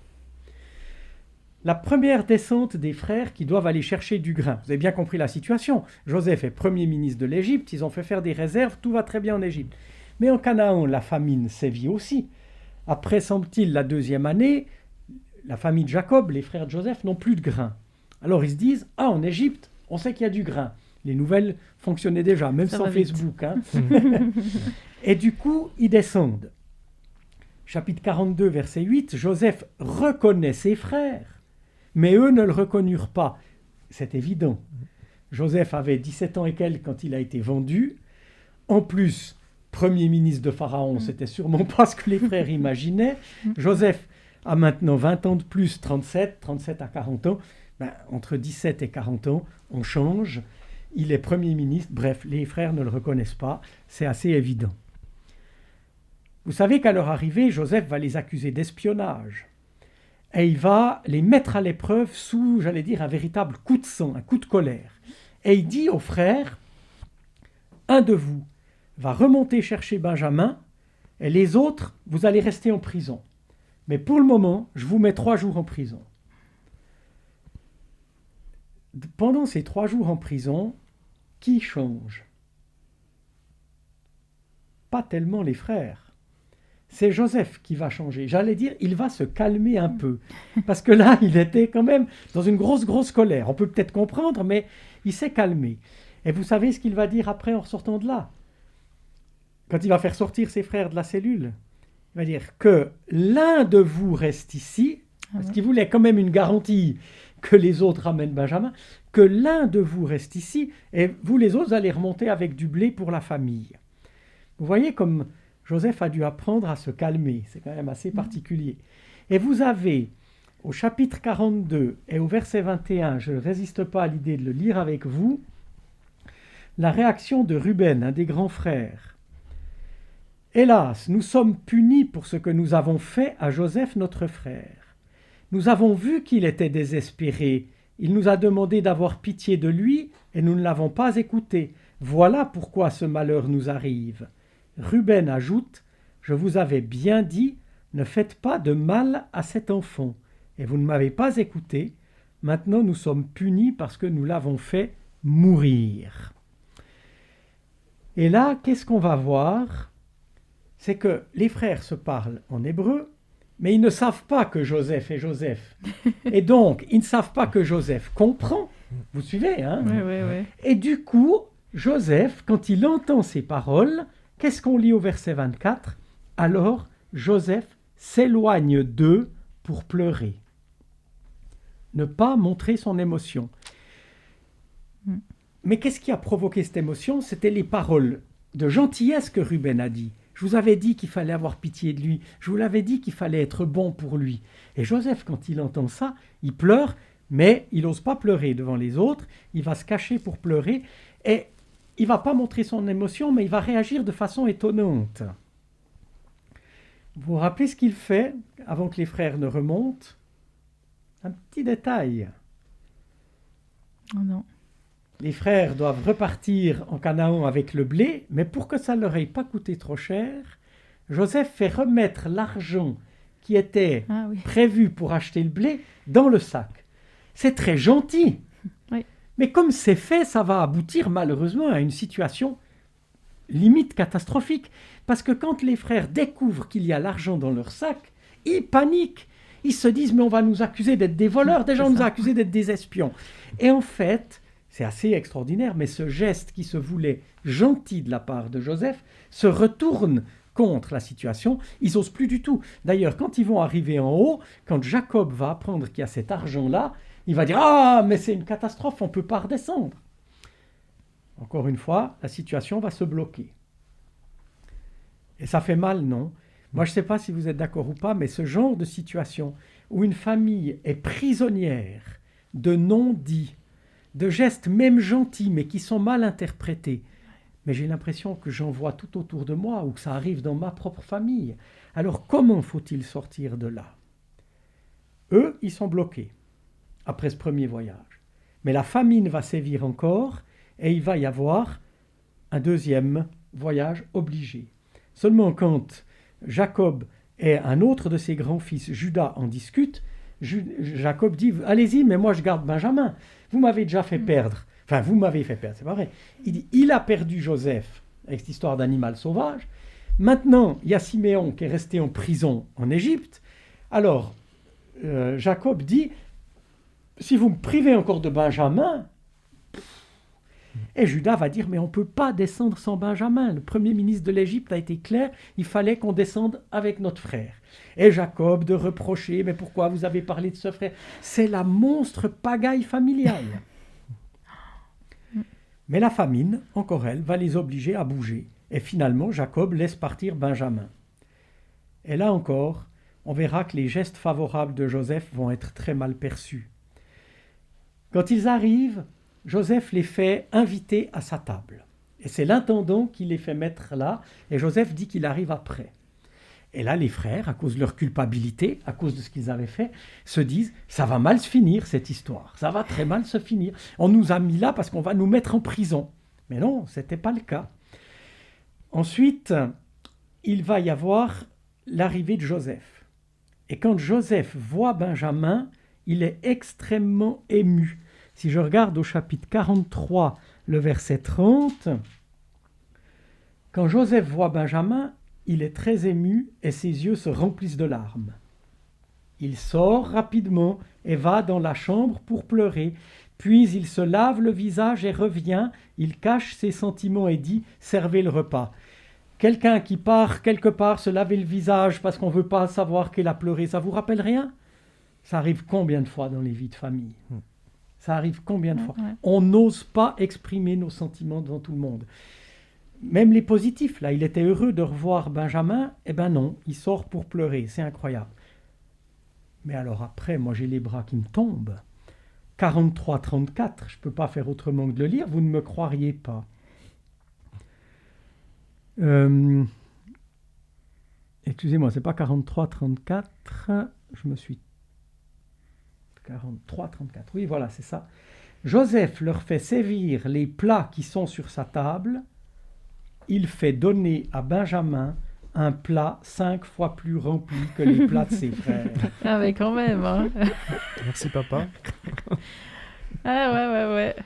La première descente des frères qui doivent aller chercher du grain. Vous avez bien compris la situation. Joseph est premier ministre de l'Égypte, ils ont fait faire des réserves, tout va très bien en Égypte. Mais en Canaan, la famine sévit aussi. Après, semble-t-il, la 2e année, la famille de Jacob, les frères de Joseph, n'ont plus de grain. Alors ils se disent, en Égypte, on sait qu'il y a du grain. Les nouvelles fonctionnaient déjà, même sans Facebook. Hein. Et du coup, ils descendent. Chapitre 42, verset 8, Joseph reconnaît ses frères, mais eux ne le reconnurent pas. C'est évident. Joseph avait 17 ans et quelques quand il a été vendu. En plus, premier ministre de Pharaon, c'était sûrement pas ce que les frères imaginaient. Joseph a maintenant 20 ans de plus, 37 à 40 ans. Entre 17 et 40 ans, on change. Il est premier ministre. Bref, les frères ne le reconnaissent pas. C'est assez évident. Vous savez qu'à leur arrivée, Joseph va les accuser d'espionnage. Et il va les mettre à l'épreuve sous, j'allais dire, un véritable coup de sang, un coup de colère. Et il dit aux frères, un de vous va remonter chercher Benjamin, et les autres, vous allez rester en prison. Mais pour le moment, je vous mets 3 jours en prison. Pendant ces 3 jours en prison, qui change? Pas tellement les frères. C'est Joseph qui va changer. J'allais dire, il va se calmer un peu. Parce que là, il était quand même dans une grosse colère. On peut peut-être comprendre, mais il s'est calmé. Et vous savez ce qu'il va dire après en sortant de là? Quand il va faire sortir ses frères de la cellule, il va dire que l'un de vous reste ici, parce qu'il voulait quand même une garantie que les autres ramènent Benjamin, que l'un de vous reste ici, et vous les autres allez remonter avec du blé pour la famille. Vous voyez comme Joseph a dû apprendre à se calmer, c'est quand même assez particulier. Et vous avez au chapitre 42 et au verset 21, je ne résiste pas à l'idée de le lire avec vous, la réaction de Ruben, un des grands frères. « Hélas, nous sommes punis pour ce que nous avons fait à Joseph notre frère. Nous avons vu qu'il était désespéré. Il nous a demandé d'avoir pitié de lui et nous ne l'avons pas écouté. Voilà pourquoi ce malheur nous arrive. » Ruben ajoute « Je vous avais bien dit, ne faites pas de mal à cet enfant. Et vous ne m'avez pas écouté. Maintenant nous sommes punis parce que nous l'avons fait mourir. » Et là, qu'est-ce qu'on va voir? C'est que les frères se parlent en hébreu, mais ils ne savent pas que Joseph est Joseph. Et donc, ils ne savent pas que Joseph comprend. Vous suivez, hein? Oui. Et du coup, Joseph, quand il entend ces paroles, qu'est-ce qu'on lit au verset 24? Alors, Joseph s'éloigne d'eux pour pleurer. Ne pas montrer son émotion. Mais qu'est-ce qui a provoqué cette émotion? C'était les paroles de gentillesse que Ruben a dit. Je vous avais dit qu'il fallait avoir pitié de lui. Je vous l'avais dit qu'il fallait être bon pour lui. Et Joseph, quand il entend ça, il pleure, mais il n'ose pas pleurer devant les autres. Il va se cacher pour pleurer. Et il ne va pas montrer son émotion, mais il va réagir de façon étonnante. Vous vous rappelez ce qu'il fait avant que les frères ne remontent? Un petit détail. Oh non. Les frères doivent repartir en Canaan avec le blé, mais pour que ça ne leur ait pas coûté trop cher, Joseph fait remettre l'argent qui était prévu pour acheter le blé dans le sac. C'est très gentil, mais comme c'est fait, ça va aboutir malheureusement à une situation limite catastrophique. Parce que quand les frères découvrent qu'il y a l'argent dans leur sac, ils paniquent. Ils se disent, mais on va nous accuser d'être des voleurs, déjà on nous a accusés d'être des espions. Et en fait, c'est assez extraordinaire, mais ce geste qui se voulait gentil de la part de Joseph se retourne contre la situation. Ils n'osent plus du tout. D'ailleurs, quand ils vont arriver en haut, quand Jacob va apprendre qu'il y a cet argent-là, il va dire « Ah, mais c'est une catastrophe, on ne peut pas redescendre. » Encore une fois, la situation va se bloquer. Et ça fait mal, non? Moi, je ne sais pas si vous êtes d'accord ou pas, mais ce genre de situation où une famille est prisonnière de non-dits, de gestes même gentils, mais qui sont mal interprétés. Mais j'ai l'impression que j'en vois tout autour de moi ou que ça arrive dans ma propre famille. Alors comment faut-il sortir de là? Eux, ils sont bloqués après ce premier voyage. Mais la famine va sévir encore et il va y avoir un deuxième voyage obligé. Seulement quand Jacob et un autre de ses grands-fils, Judas, en discutent, Jacob dit « Allez-y, mais moi je garde Benjamin. Vous m'avez déjà fait perdre. » Enfin, vous m'avez fait perdre, c'est pas vrai. Il dit « Il a perdu Joseph avec cette histoire d'animal sauvage. Maintenant, il y a Siméon qui est resté en prison en Égypte. Alors, Jacob dit « Si vous me privez encore de Benjamin... » Et Judas va dire « Mais on ne peut pas descendre sans Benjamin. Le premier ministre de l'Égypte a été clair, il fallait qu'on descende avec notre frère. » Et Jacob de reprocher « Mais pourquoi vous avez parlé de ce frère ?» C'est la monstre pagaille familiale. Mais la famine, encore elle, va les obliger à bouger. Et finalement, Jacob laisse partir Benjamin. Et là encore, on verra que les gestes favorables de Joseph vont être très mal perçus. Quand ils arrivent, Joseph les fait inviter à sa table. Et c'est l'intendant qui les fait mettre là, et Joseph dit qu'il arrive après. Et là, les frères, à cause de leur culpabilité, à cause de ce qu'ils avaient fait, se disent « ça va mal se finir cette histoire, ça va très mal se finir. On nous a mis là parce qu'on va nous mettre en prison. » Mais non, ce n'était pas le cas. Ensuite, il va y avoir l'arrivée de Joseph. Et quand Joseph voit Benjamin, il est extrêmement ému. Si je regarde au chapitre 43, le verset 30, quand Joseph voit Benjamin, il est très ému et ses yeux se remplissent de larmes. Il sort rapidement et va dans la chambre pour pleurer. Puis il se lave le visage et revient. Il cache ses sentiments et dit « Servez le repas ». Quelqu'un qui part quelque part se laver le visage parce qu'on ne veut pas savoir qu'il a pleuré, ça vous rappelle rien? Ça arrive combien de fois dans les vies de famille? Ça arrive combien de fois? On n'ose pas exprimer nos sentiments devant tout le monde. Même les positifs, là, il était heureux de revoir Benjamin. Eh ben non, il sort pour pleurer, c'est incroyable. Mais alors après, moi j'ai les bras qui me tombent. 43-34, je ne peux pas faire autrement que de le lire, vous ne me croiriez pas. Excusez-moi, c'est pas 43-34, je me suis... 43-34, oui voilà, c'est ça. Joseph leur fait servir les plats qui sont sur sa table. Il fait donner à Benjamin un plat 5 fois plus rempli que les plats de ses frères. Ah mais quand même, hein. Merci papa. Ah ouais.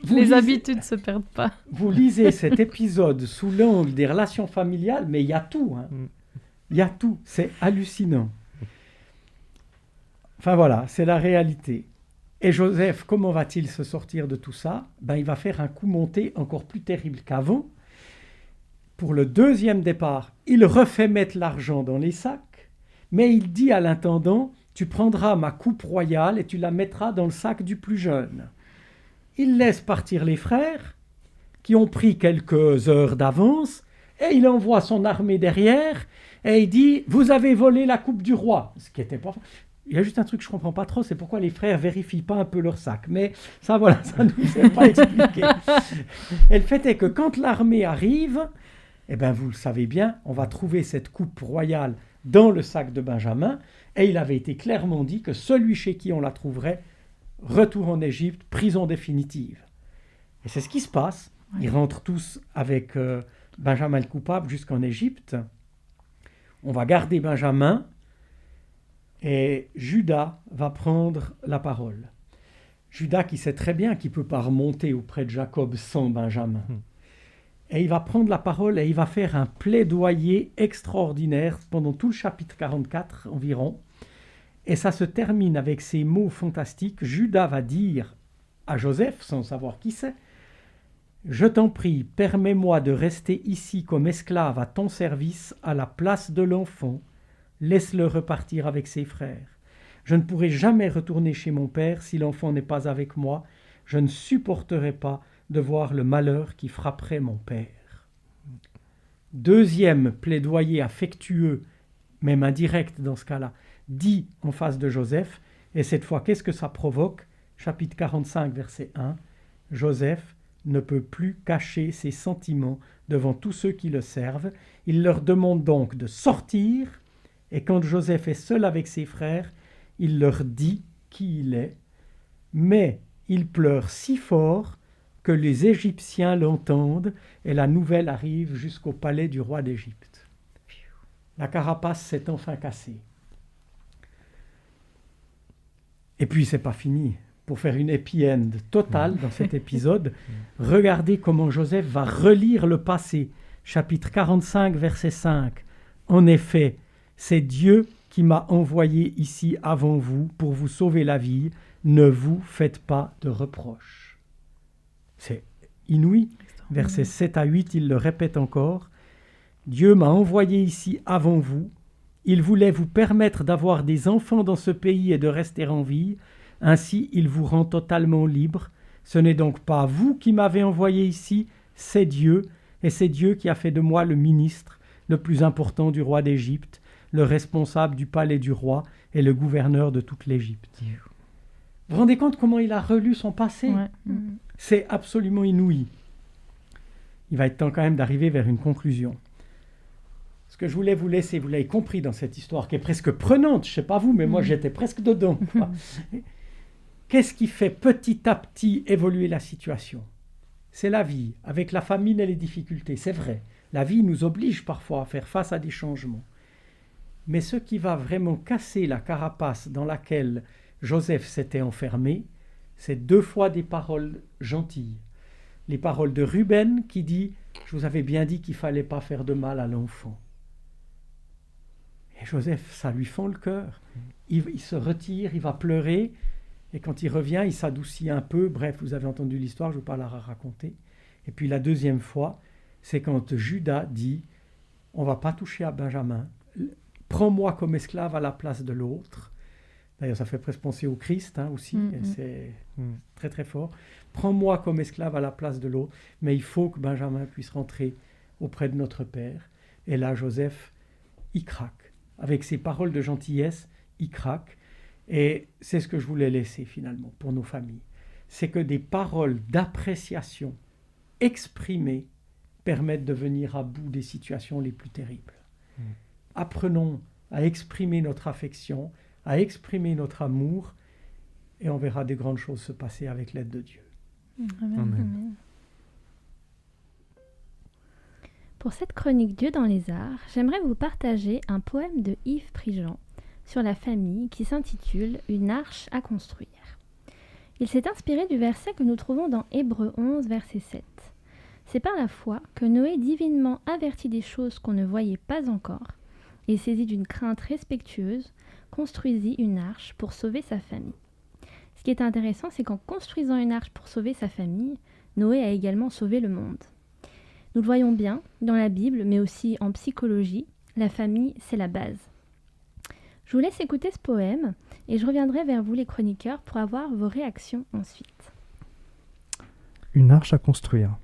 Les habitudes ne se perdent pas. Vous lisez cet épisode sous l'angle des relations familiales, mais il y a tout. Hein. Il y a tout. C'est hallucinant. Enfin voilà, c'est la réalité. Et Joseph, comment va-t-il se sortir de tout ça? Il va faire un coup monté encore plus terrible qu'avant. Pour le deuxième départ, il refait mettre l'argent dans les sacs, mais il dit à l'intendant, tu prendras ma coupe royale et tu la mettras dans le sac du plus jeune. Il laisse partir les frères, qui ont pris quelques heures d'avance, et il envoie son armée derrière, et il dit, vous avez volé la coupe du roi. Ce qui était pas... Il y a juste un truc que je ne comprends pas trop, c'est pourquoi les frères ne vérifient pas un peu leur sac. Mais ça, voilà, ça ne nous est pas expliqué. Et le fait est que quand l'armée arrive, eh bien, vous le savez bien, on va trouver cette coupe royale dans le sac de Benjamin, et il avait été clairement dit que celui chez qui on la trouverait, retour en Égypte, prison définitive. Et c'est ce qui se passe. Ils rentrent tous avec Benjamin le coupable jusqu'en Égypte. On va garder Benjamin, et Judas va prendre la parole. Judas qui sait très bien qu'il ne peut pas remonter auprès de Jacob sans Benjamin. Et il va prendre la parole et il va faire un plaidoyer extraordinaire pendant tout le chapitre 44 environ. Et ça se termine avec ces mots fantastiques. Judas va dire à Joseph, sans savoir qui c'est, « Je t'en prie, permets-moi de rester ici comme esclave à ton service à la place de l'enfant. Laisse-le repartir avec ses frères. Je ne pourrai jamais retourner chez mon père si l'enfant n'est pas avec moi. Je ne supporterai pas de voir le malheur qui frapperait mon père. » Deuxième plaidoyer affectueux, même indirect dans ce cas-là, dit en face de Joseph, et cette fois, qu'est-ce que ça provoque? Chapitre 45, verset 1, Joseph ne peut plus cacher ses sentiments devant tous ceux qui le servent. Il leur demande donc de sortir, et quand Joseph est seul avec ses frères, il leur dit qui il est, mais il pleure si fort que les Égyptiens l'entendent et la nouvelle arrive jusqu'au palais du roi d'Égypte. La carapace s'est enfin cassée. Et puis c'est pas fini. Pour faire une happy end totale dans cet épisode, regardez comment Joseph va relire le passé. Chapitre 45, verset 5. En effet, c'est Dieu qui m'a envoyé ici avant vous pour vous sauver la vie. Ne vous faites pas de reproches. C'est inouï. Versets 7 à 8, il le répète encore. Dieu m'a envoyé ici avant vous. Il voulait vous permettre d'avoir des enfants dans ce pays et de rester en vie. Ainsi, il vous rend totalement libre. Ce n'est donc pas vous qui m'avez envoyé ici, c'est Dieu. Et c'est Dieu qui a fait de moi le ministre, le plus important du roi d'Égypte, le responsable du palais du roi et le gouverneur de toute l'Égypte. Vous vous rendez compte comment il a relu son passé? C'est absolument inouï. Il va être temps quand même d'arriver vers une conclusion. Ce que je voulais vous laisser, vous l'avez compris dans cette histoire qui est presque prenante, je ne sais pas vous, mais moi j'étais presque dedans. Qu'est-ce qui fait petit à petit évoluer la situation? c'est la vie, avec la famine et les difficultés, c'est vrai. La vie nous oblige parfois à faire face à des changements. Mais ce qui va vraiment casser la carapace dans laquelle Joseph s'était enfermé, c'est 2 fois des paroles gentilles. Les paroles de Ruben qui dit « Je vous avais bien dit qu'il ne fallait pas faire de mal à l'enfant ». Et Joseph, ça lui fend le cœur. Il se retire, il va pleurer, et quand il revient, il s'adoucit un peu. Bref, vous avez entendu l'histoire, je ne vais pas la raconter. Et puis la deuxième fois, c'est quand Judas dit « On ne va pas toucher à Benjamin, prends-moi comme esclave à la place de l'autre ». D'ailleurs, ça fait presque penser au Christ aussi, et c'est très très fort. Prends-moi comme esclave à la place de l'autre, mais il faut que Benjamin puisse rentrer auprès de notre Père. Et là, Joseph, il craque. Avec ses paroles de gentillesse, il craque. Et c'est ce que je voulais laisser finalement pour nos familles. C'est que des paroles d'appréciation exprimées permettent de venir à bout des situations les plus terribles. Apprenons à exprimer notre affection, à exprimer notre amour, et on verra des grandes choses se passer avec l'aide de Dieu. Amen. Amen. Pour cette chronique Dieu dans les arts, j'aimerais vous partager un poème de Yves Prigent sur la famille qui s'intitule « Une arche à construire ». Il s'est inspiré du verset que nous trouvons dans Hébreux 11, verset 7. C'est par la foi que Noé, divinement averti des choses qu'on ne voyait pas encore, et saisi d'une crainte respectueuse, construisit une arche pour sauver sa famille. Ce qui est intéressant, c'est qu'en construisant une arche pour sauver sa famille, Noé a également sauvé le monde. Nous le voyons bien dans la Bible, mais aussi en psychologie, la famille, c'est la base. Je vous laisse écouter ce poème et je reviendrai vers vous les chroniqueurs pour avoir vos réactions ensuite. Une arche à construire.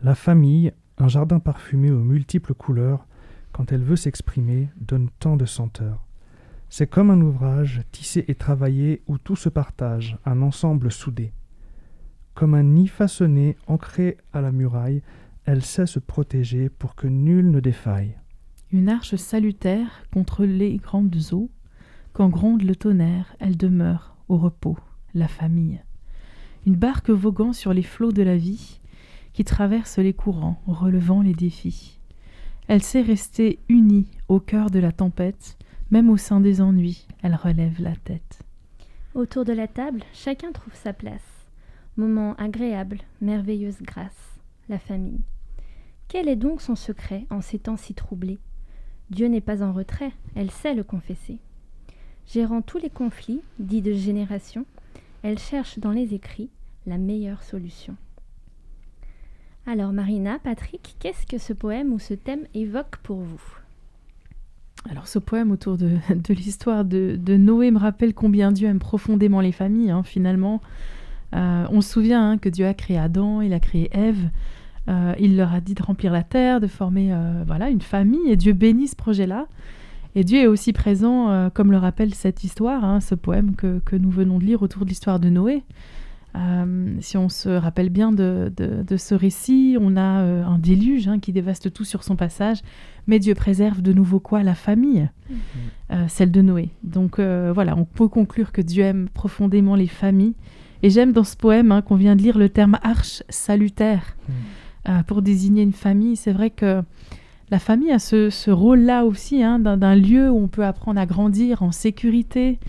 La famille, un jardin parfumé aux multiples couleurs, quand elle veut s'exprimer, donne tant de senteurs. C'est comme un ouvrage tissé et travaillé où tout se partage, un ensemble soudé. Comme un nid façonné, ancré à la muraille, elle sait se protéger pour que nul ne défaille. Une arche salutaire contre les grandes eaux, quand gronde le tonnerre, elle demeure au repos, la famille. Une barque voguant sur les flots de la vie, qui traverse les courants, relevant les défis. Elle sait rester unie au cœur de la tempête, même au sein des ennuis, elle relève la tête. Autour de la table, chacun trouve sa place. Moment agréable, merveilleuse grâce, la famille. Quel est donc son secret en ces temps si troublés ? Dieu n'est pas en retrait, elle sait le confesser. Gérant tous les conflits, dits de génération, elle cherche dans les écrits la meilleure solution. Alors Marina, Patrick, qu'est-ce que ce poème ou ce thème évoque pour vous ? Alors ce poème autour de l'histoire de Noé me rappelle combien Dieu aime profondément les familles, finalement. On se souvient que Dieu a créé Adam, il a créé Ève, il leur a dit de remplir la terre, de former une famille, et Dieu bénit ce projet-là. Et Dieu est aussi présent, comme le rappelle cette histoire, ce poème que nous venons de lire autour de l'histoire de Noé. Si on se rappelle bien de ce récit, on a un déluge qui dévaste tout sur son passage, mais Dieu préserve de nouveau quoi ? La famille, celle de Noé. Donc on peut conclure que Dieu aime profondément les familles. Et j'aime dans ce poème qu'on vient de lire le terme arche salutaire pour désigner une famille. C'est vrai que la famille a ce rôle-là aussi d'un lieu où on peut apprendre à grandir en sécurité.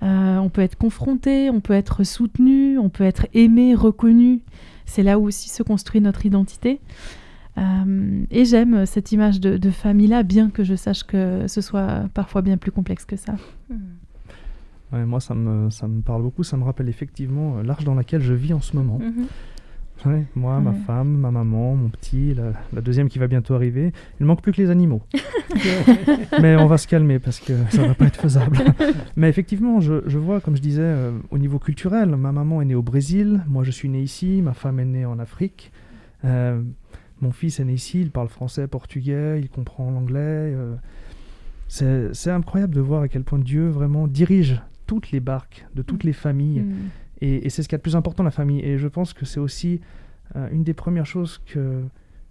On peut être confronté, on peut être soutenu, on peut être aimé, reconnu. C'est là où aussi se construit notre identité. Et j'aime cette image de famille-là, bien que je sache que ce soit parfois bien plus complexe que ça. Ouais, moi, ça me parle beaucoup. Ça me rappelle effectivement l'arche dans laquelle je vis en ce moment. Ouais, moi, ma femme, ma maman, mon petit, la deuxième qui va bientôt arriver. Il ne manque plus que les animaux. Mais on va se calmer parce que ça ne va pas être faisable. Mais effectivement, je vois, comme je disais, au niveau culturel, ma maman est née au Brésil, moi je suis né ici, ma femme est née en Afrique. Mon fils est né ici, il parle français, portugais, il comprend l'anglais. C'est incroyable de voir à quel point Dieu vraiment dirige toutes les barques de toutes les familles. Et c'est ce qu'il y a de plus important, la famille. Et je pense que c'est aussi une des premières choses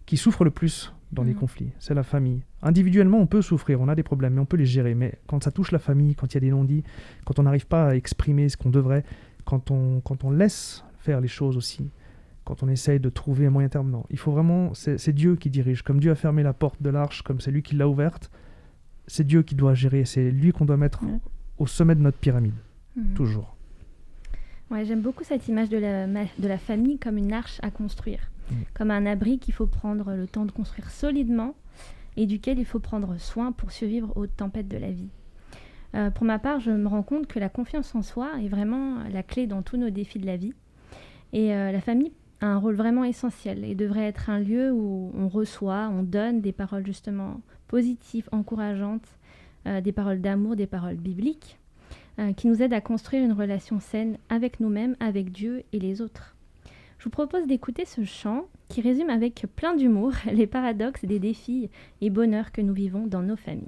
qui souffre le plus dans les conflits. C'est la famille. Individuellement, on peut souffrir, on a des problèmes, mais on peut les gérer. Mais quand ça touche la famille, quand il y a des non-dits, quand on n'arrive pas à exprimer ce qu'on devrait, quand on laisse faire les choses aussi, quand on essaye de trouver un moyen terme. Non, il faut vraiment, c'est Dieu qui dirige. Comme Dieu a fermé la porte de l'arche, comme c'est lui qui l'a ouverte, c'est Dieu qui doit gérer. C'est lui qu'on doit mettre au sommet de notre pyramide, toujours. Ouais, j'aime beaucoup cette image de la famille comme une arche à construire, comme un abri qu'il faut prendre le temps de construire solidement et duquel il faut prendre soin pour survivre aux tempêtes de la vie. Pour ma part, je me rends compte que la confiance en soi est vraiment la clé dans tous nos défis de la vie. Et la famille a un rôle vraiment essentiel et devrait être un lieu où on reçoit, on donne des paroles justement positives, encourageantes, des paroles d'amour, des paroles bibliques, qui nous aident à construire une relation saine avec nous-mêmes, avec Dieu et les autres. Je vous propose d'écouter ce chant qui résume avec plein d'humour les paradoxes des défis et bonheurs que nous vivons dans nos familles.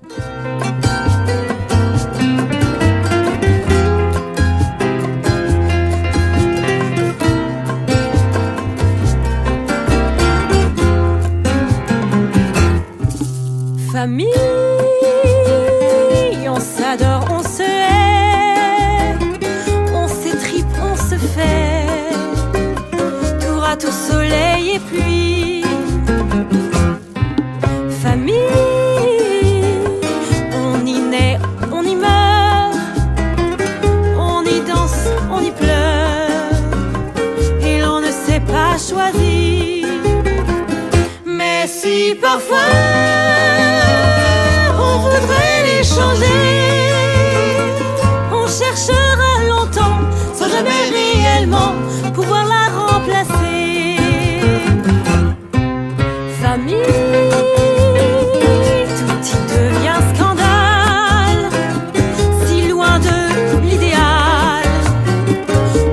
Famille, on s'adore, on se hait, on s'étripe, on se fait, tour à tour soleil et pluie. Famille, on y naît, on y meurt, on y danse, on y pleure, et l'on ne sait pas choisir. Mais si parfois on voudrait les changer, on cherchera longtemps sans jamais réellement pouvoir la remplacer. Famille, tout y devient scandale, si loin de l'idéal,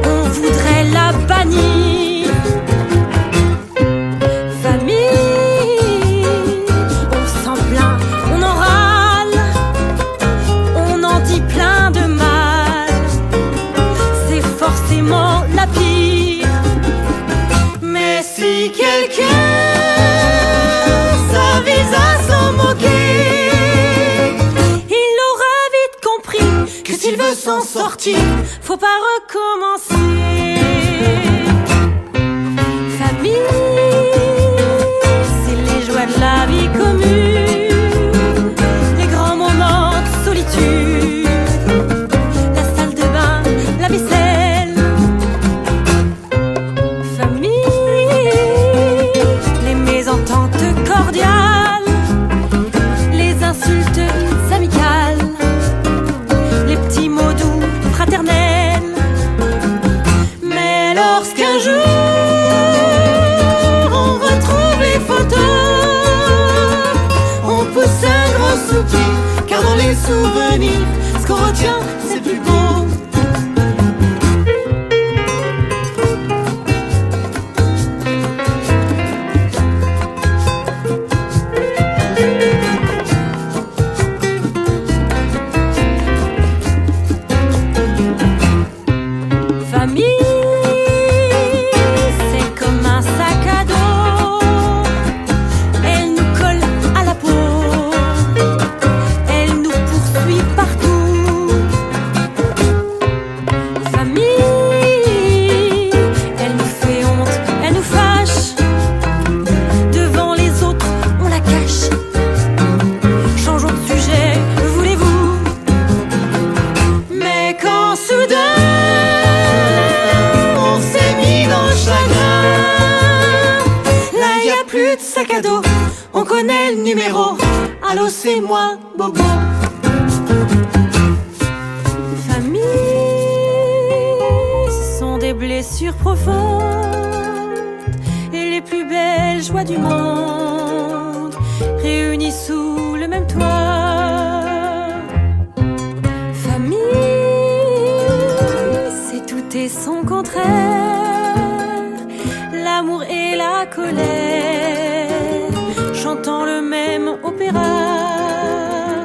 on voudrait la bannir. Famille, on s'en plaint, on en râle, on en dit plein de mal, c'est forcément la pire. Mais si quelqu'un s'avise à s'en moquer, il aura vite compris que s'il veut s'en sortir, faut pas recommencer. Famille, c'est les joies de la vie commune, les grands moments de solitude, la salle de bain, la vaisselle. Famille, les mésententes cordiales, les insultes amicales, les petits mots doux fraternels. Mais lorsqu'un jour on retrouve les photos, on pousse un grand soupir, car dans les souvenirs, ce qu'on retient, c'est plus beau. Famille, c'est comme un sac à dos, elle nous colle à la peau, elle nous poursuit partout. Famille, elle nous fait honte, elle nous fâche, devant les autres on la cache. Changeons de sujet, voulez-vous? Mais quand soudain on s'est mis dans le chagrin, là y a plus de sac à dos, on connaît le numéro. Allô, c'est moi, Bobo. Famille, ce sont des blessures profondes et les plus belles joies du monde réunies sous le même toit. Famille, c'est tout et son contraire, l'amour et la colère, chantant le même opéra.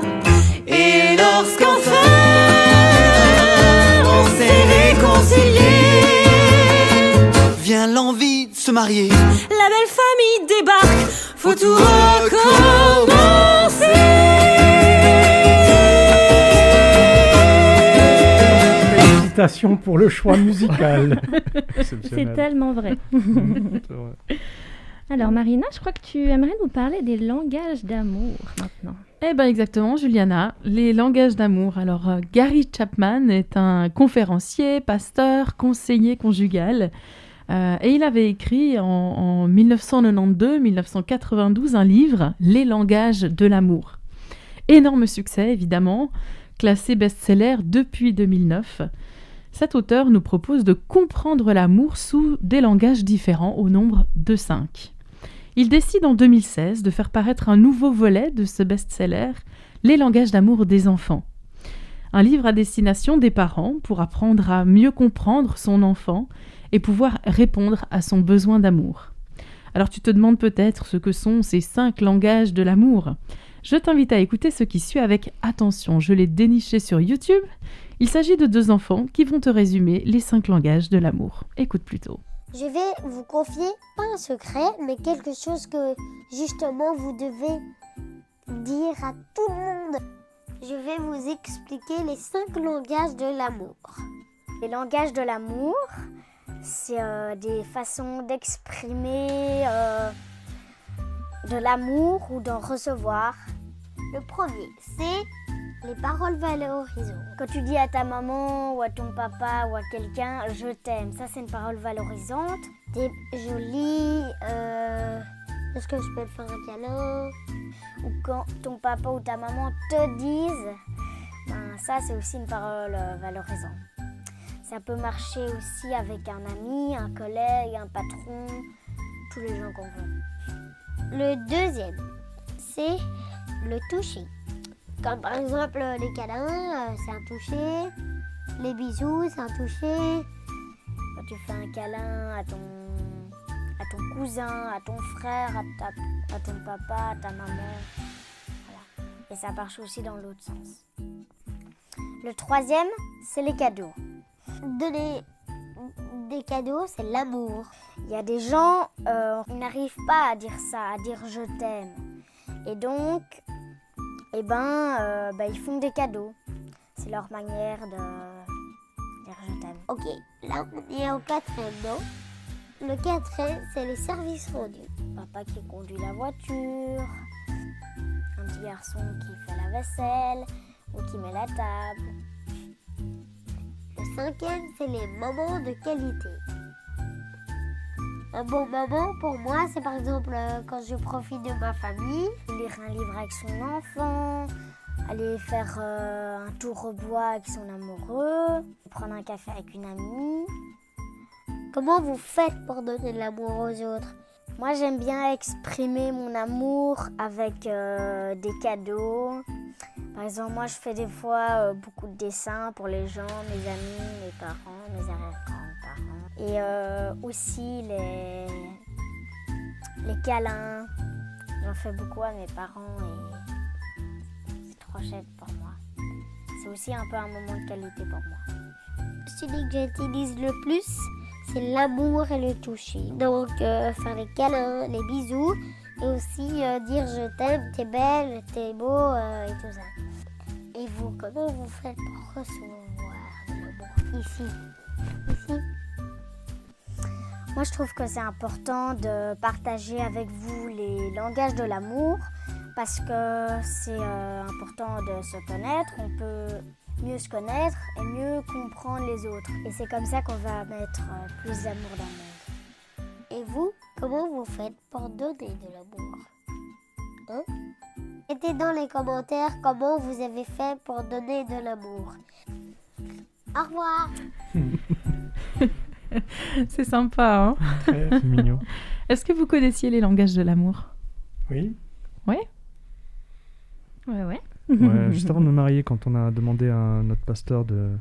Et lorsqu'enfin on s'est réconcilié, Vient l'envie de se marier. la belle famille débarque, faut tout recommencer. Félicitations pour le choix musical. C'est exceptionnel. tellement vrai. C'est vrai. Alors Marina, je crois que tu aimerais nous parler des langages d'amour maintenant. Eh bien exactement, Juliana, les langages d'amour. Alors Gary Chapman est un conférencier, pasteur, conseiller conjugal. Et il avait écrit en 1992-1992 un livre, Les langages de l'amour. Énorme succès, évidemment, classé best-seller depuis 2009. Cet auteur nous propose de comprendre l'amour sous des langages différents au nombre de 5. Il décide en 2016 de faire paraître un nouveau volet de ce best-seller, Les langages d'amour des enfants. Un livre à destination des parents pour apprendre à mieux comprendre son enfant et pouvoir répondre à son besoin d'amour. Alors tu te demandes peut-être ce que sont ces 5 langages de l'amour. Je t'invite à écouter ce qui suit avec attention. Je l'ai déniché sur YouTube. Il s'agit de 2 enfants qui vont te résumer les 5 langages de l'amour. Écoute plutôt. Je vais vous confier pas un secret, mais quelque chose que justement vous devez dire à tout le monde. Je vais vous expliquer les 5 langages de l'amour. Les langages de l'amour, c'est des façons d'exprimer de l'amour ou d'en recevoir. Le premier, c'est les paroles valorisantes. Quand tu dis à ta maman ou à ton papa ou à quelqu'un « je t'aime », ça c'est une parole valorisante. T'es jolie, est-ce que je peux te faire un câlin? Ou quand ton papa ou ta maman te disent, ben, ça c'est aussi une parole valorisante. Ça peut marcher aussi avec un ami, un collègue, un patron, tous les gens qu'on veut. Le deuxième, c'est le toucher. Comme par exemple les câlins, c'est un toucher. Les bisous, c'est un toucher. Quand tu fais un câlin à ton cousin, à ton frère, à ton papa, à ta maman. Voilà. Et ça marche aussi dans l'autre sens. Le troisième, c'est les cadeaux. Donner des cadeaux, c'est l'amour. Il y a des gens, ils n'arrivent pas à dire ça, à dire « je t'aime ». Et donc, ils font des cadeaux. C'est leur manière de dire « je t'aime ». Ok, là on est au 4e, non? Le 4e, c'est les services rendus. Papa qui conduit la voiture, un petit garçon qui fait la vaisselle ou qui met la table. Le 5e, c'est les moments de qualité. Un bon moment, pour moi, c'est par exemple quand je profite de ma famille. Lire un livre avec son enfant, aller faire un tour au bois avec son amoureux, prendre un café avec une amie. Comment vous faites pour donner de l'amour aux autres? Moi, j'aime bien exprimer mon amour avec des cadeaux. Par exemple, moi, je fais des fois beaucoup de dessins pour les gens, mes amis, mes parents, mes arrière-grands-parents. Et aussi les câlins. J'en fais beaucoup à mes parents et c'est trop chouette pour moi. C'est aussi un peu un moment de qualité pour moi. Celui que j'utilise le plus, c'est l'amour et le toucher. Donc, faire les câlins, les bisous et aussi dire je t'aime, t'es belle, t'es beau et tout ça. Et vous, comment vous faites pour recevoir de l'amour ici? Moi, je trouve que c'est important de partager avec vous les langages de l'amour parce que c'est important de se connaître. On peut mieux se connaître et mieux comprendre les autres. Et c'est comme ça qu'on va mettre plus d'amour dans le monde. Et vous, comment vous faites pour donner de l'amour? Mettez dans les commentaires comment vous avez fait pour donner de l'amour. Au revoir. C'est sympa, hein? C'est mignon. Est-ce que vous connaissiez les langages de l'amour? Oui. Ouais. Ouais, juste avant de me marier, quand on a demandé à notre pasteur de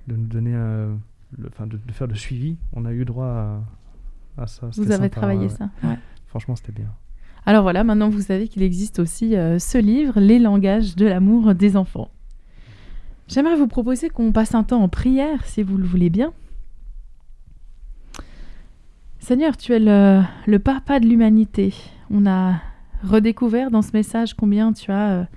nous donner, de faire le suivi, on a eu droit à ça. Vous C'était avez sympa, travaillé ouais. ça, ouais. Franchement, c'était bien. Alors voilà, maintenant vous savez qu'il existe aussi ce livre, Les langages de l'amour des enfants. J'aimerais vous proposer qu'on passe un temps en prière, si vous le voulez bien. Seigneur, tu es le papa de l'humanité. On a redécouvert dans ce message combien tu as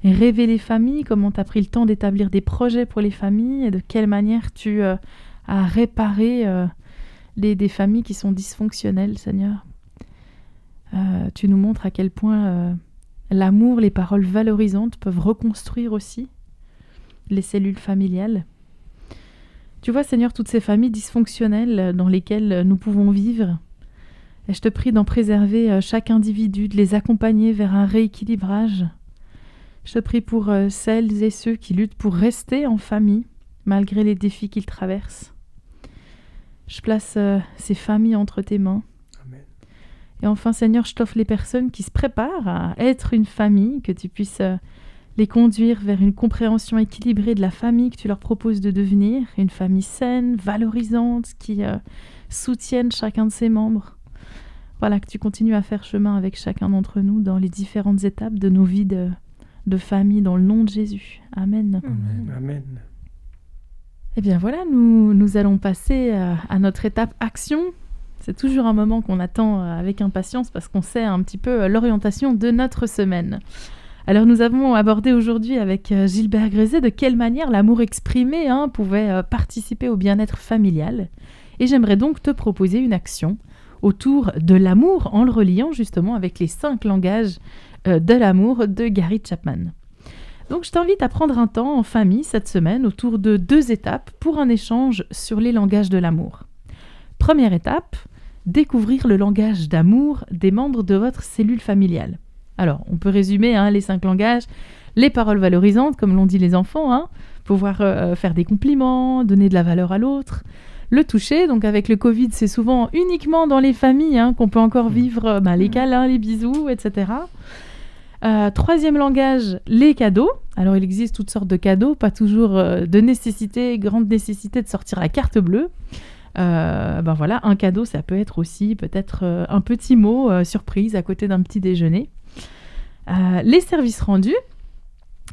rêvé les familles, comment tu as pris le temps d'établir des projets pour les familles et de quelle manière tu as réparé des familles qui sont dysfonctionnelles, Seigneur. Tu nous montres à quel point l'amour, les paroles valorisantes peuvent reconstruire aussi les cellules familiales. Tu vois, Seigneur, toutes ces familles dysfonctionnelles dans lesquelles nous pouvons vivre. Et je te prie d'en préserver chaque individu, de les accompagner vers un rééquilibrage. Je te prie pour celles et ceux qui luttent pour rester en famille, malgré les défis qu'ils traversent. Je place ces familles entre tes mains. Amen. Et enfin, Seigneur, je t'offre les personnes qui se préparent à être une famille, que tu puisses les conduire vers une compréhension équilibrée de la famille que tu leur proposes de devenir, une famille saine, valorisante, qui soutienne chacun de ses membres. Voilà, que tu continues à faire chemin avec chacun d'entre nous dans les différentes étapes de nos vies de famille, dans le nom de Jésus. Amen. Amen. Amen. Eh bien voilà, nous allons passer à notre étape action. C'est toujours un moment qu'on attend avec impatience parce qu'on sait un petit peu l'orientation de notre semaine. Alors nous avons abordé aujourd'hui avec Gilbert Grézet de quelle manière l'amour exprimé pouvait participer au bien-être familial. Et j'aimerais donc te proposer une action autour de l'amour en le reliant justement avec les 5 langages de l'amour de Gary Chapman. Donc je t'invite à prendre un temps en famille cette semaine autour de 2 étapes pour un échange sur les langages de l'amour. Première étape, découvrir le langage d'amour des membres de votre cellule familiale. Alors, on peut résumer les 5 langages, les paroles valorisantes, comme l'ont dit les enfants, pouvoir faire des compliments, donner de la valeur à l'autre. Le toucher, donc avec le Covid, c'est souvent uniquement dans les familles qu'on peut encore vivre les câlins, les bisous, etc. 3e langage, les cadeaux. Alors, il existe toutes sortes de cadeaux, pas toujours de nécessité, grande nécessité de sortir la carte bleue. Voilà, un cadeau, ça peut être aussi peut-être un petit mot surprise à côté d'un petit déjeuner. Les services rendus.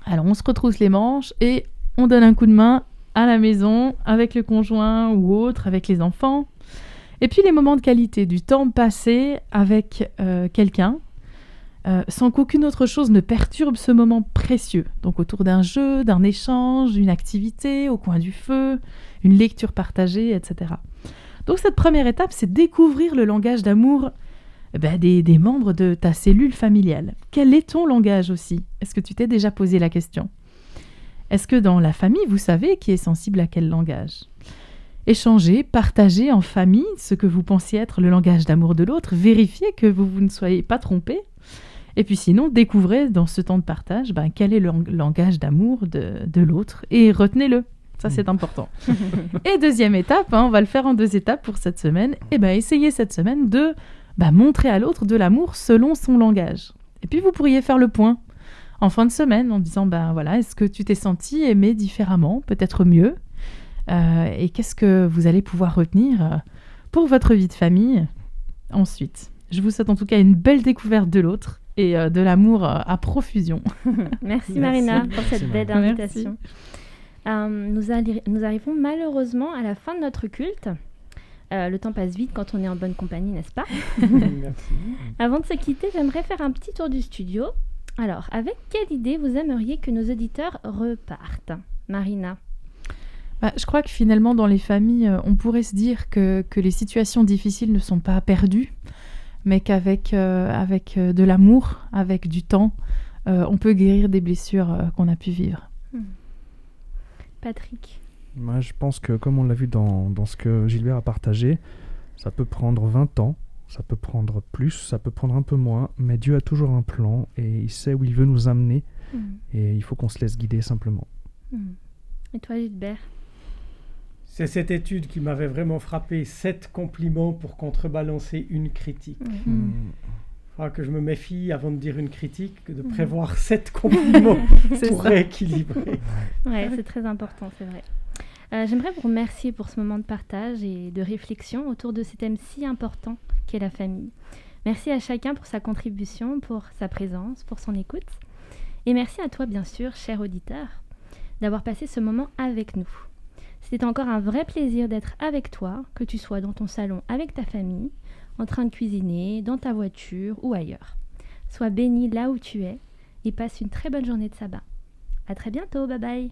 Alors, on se retrousse les manches et on donne un coup de main à la maison, avec le conjoint ou autre, avec les enfants. Et puis, les moments de qualité, du temps passé avec quelqu'un, sans qu'aucune autre chose ne perturbe ce moment précieux. Donc autour d'un jeu, d'un échange, d'une activité, au coin du feu, une lecture partagée, etc. Donc cette première étape, c'est découvrir le langage d'amour des membres de ta cellule familiale. Quel est ton langage aussi ? Est-ce que tu t'es déjà posé la question ? Est-ce que dans la famille, vous savez qui est sensible à quel langage ? Échangez, partagez en famille ce que vous pensiez être le langage d'amour de l'autre, vérifiez que vous ne soyez pas trompés. Et puis sinon, découvrez dans ce temps de partage quel est le langage d'amour de l'autre et retenez-le. Ça, c'est important. Et 2e étape, on va le faire en 2 étapes pour cette semaine. Essayez cette semaine de montrer à l'autre de l'amour selon son langage. Et puis, vous pourriez faire le point en fin de semaine en disant, est-ce que tu t'es senti aimé différemment, peut-être mieux et qu'est-ce que vous allez pouvoir retenir pour votre vie de famille ensuite. Je vous souhaite en tout cas une belle découverte de l'autre et de l'amour à profusion. Merci Marina pour cette belle invitation. Nous arrivons malheureusement à la fin de notre culte. Le temps passe vite quand on est en bonne compagnie, n'est-ce pas ? Merci. Avant de se quitter, j'aimerais faire un petit tour du studio. Alors, avec quelle idée vous aimeriez que nos auditeurs repartent ? Marina ? Je crois que finalement, dans les familles, on pourrait se dire que les situations difficiles ne sont pas perdues, mais qu'avec de l'amour, avec du temps, on peut guérir des blessures qu'on a pu vivre. Patrick ? Moi, je pense que, comme on l'a vu dans ce que Gilbert a partagé, ça peut prendre 20 ans, ça peut prendre plus, ça peut prendre un peu moins, mais Dieu a toujours un plan et il sait où il veut nous amener et il faut qu'on se laisse guider simplement. Et toi, Gilbert ? C'est cette étude qui m'avait vraiment frappé. 7 compliments pour contrebalancer une critique. Il faudra que je me méfie avant de dire une critique, de prévoir 7 compliments pour rééquilibrer. Ouais, c'est très important, c'est vrai. J'aimerais vous remercier pour ce moment de partage et de réflexion autour de ce thème si important qu'est la famille. Merci à chacun pour sa contribution, pour sa présence, pour son écoute. Et merci à toi, bien sûr, cher auditeur, d'avoir passé ce moment avec nous. C'était encore un vrai plaisir d'être avec toi, que tu sois dans ton salon avec ta famille, en train de cuisiner, dans ta voiture ou ailleurs. Sois béni là où tu es et passe une très bonne journée de sabbat. À très bientôt, bye bye.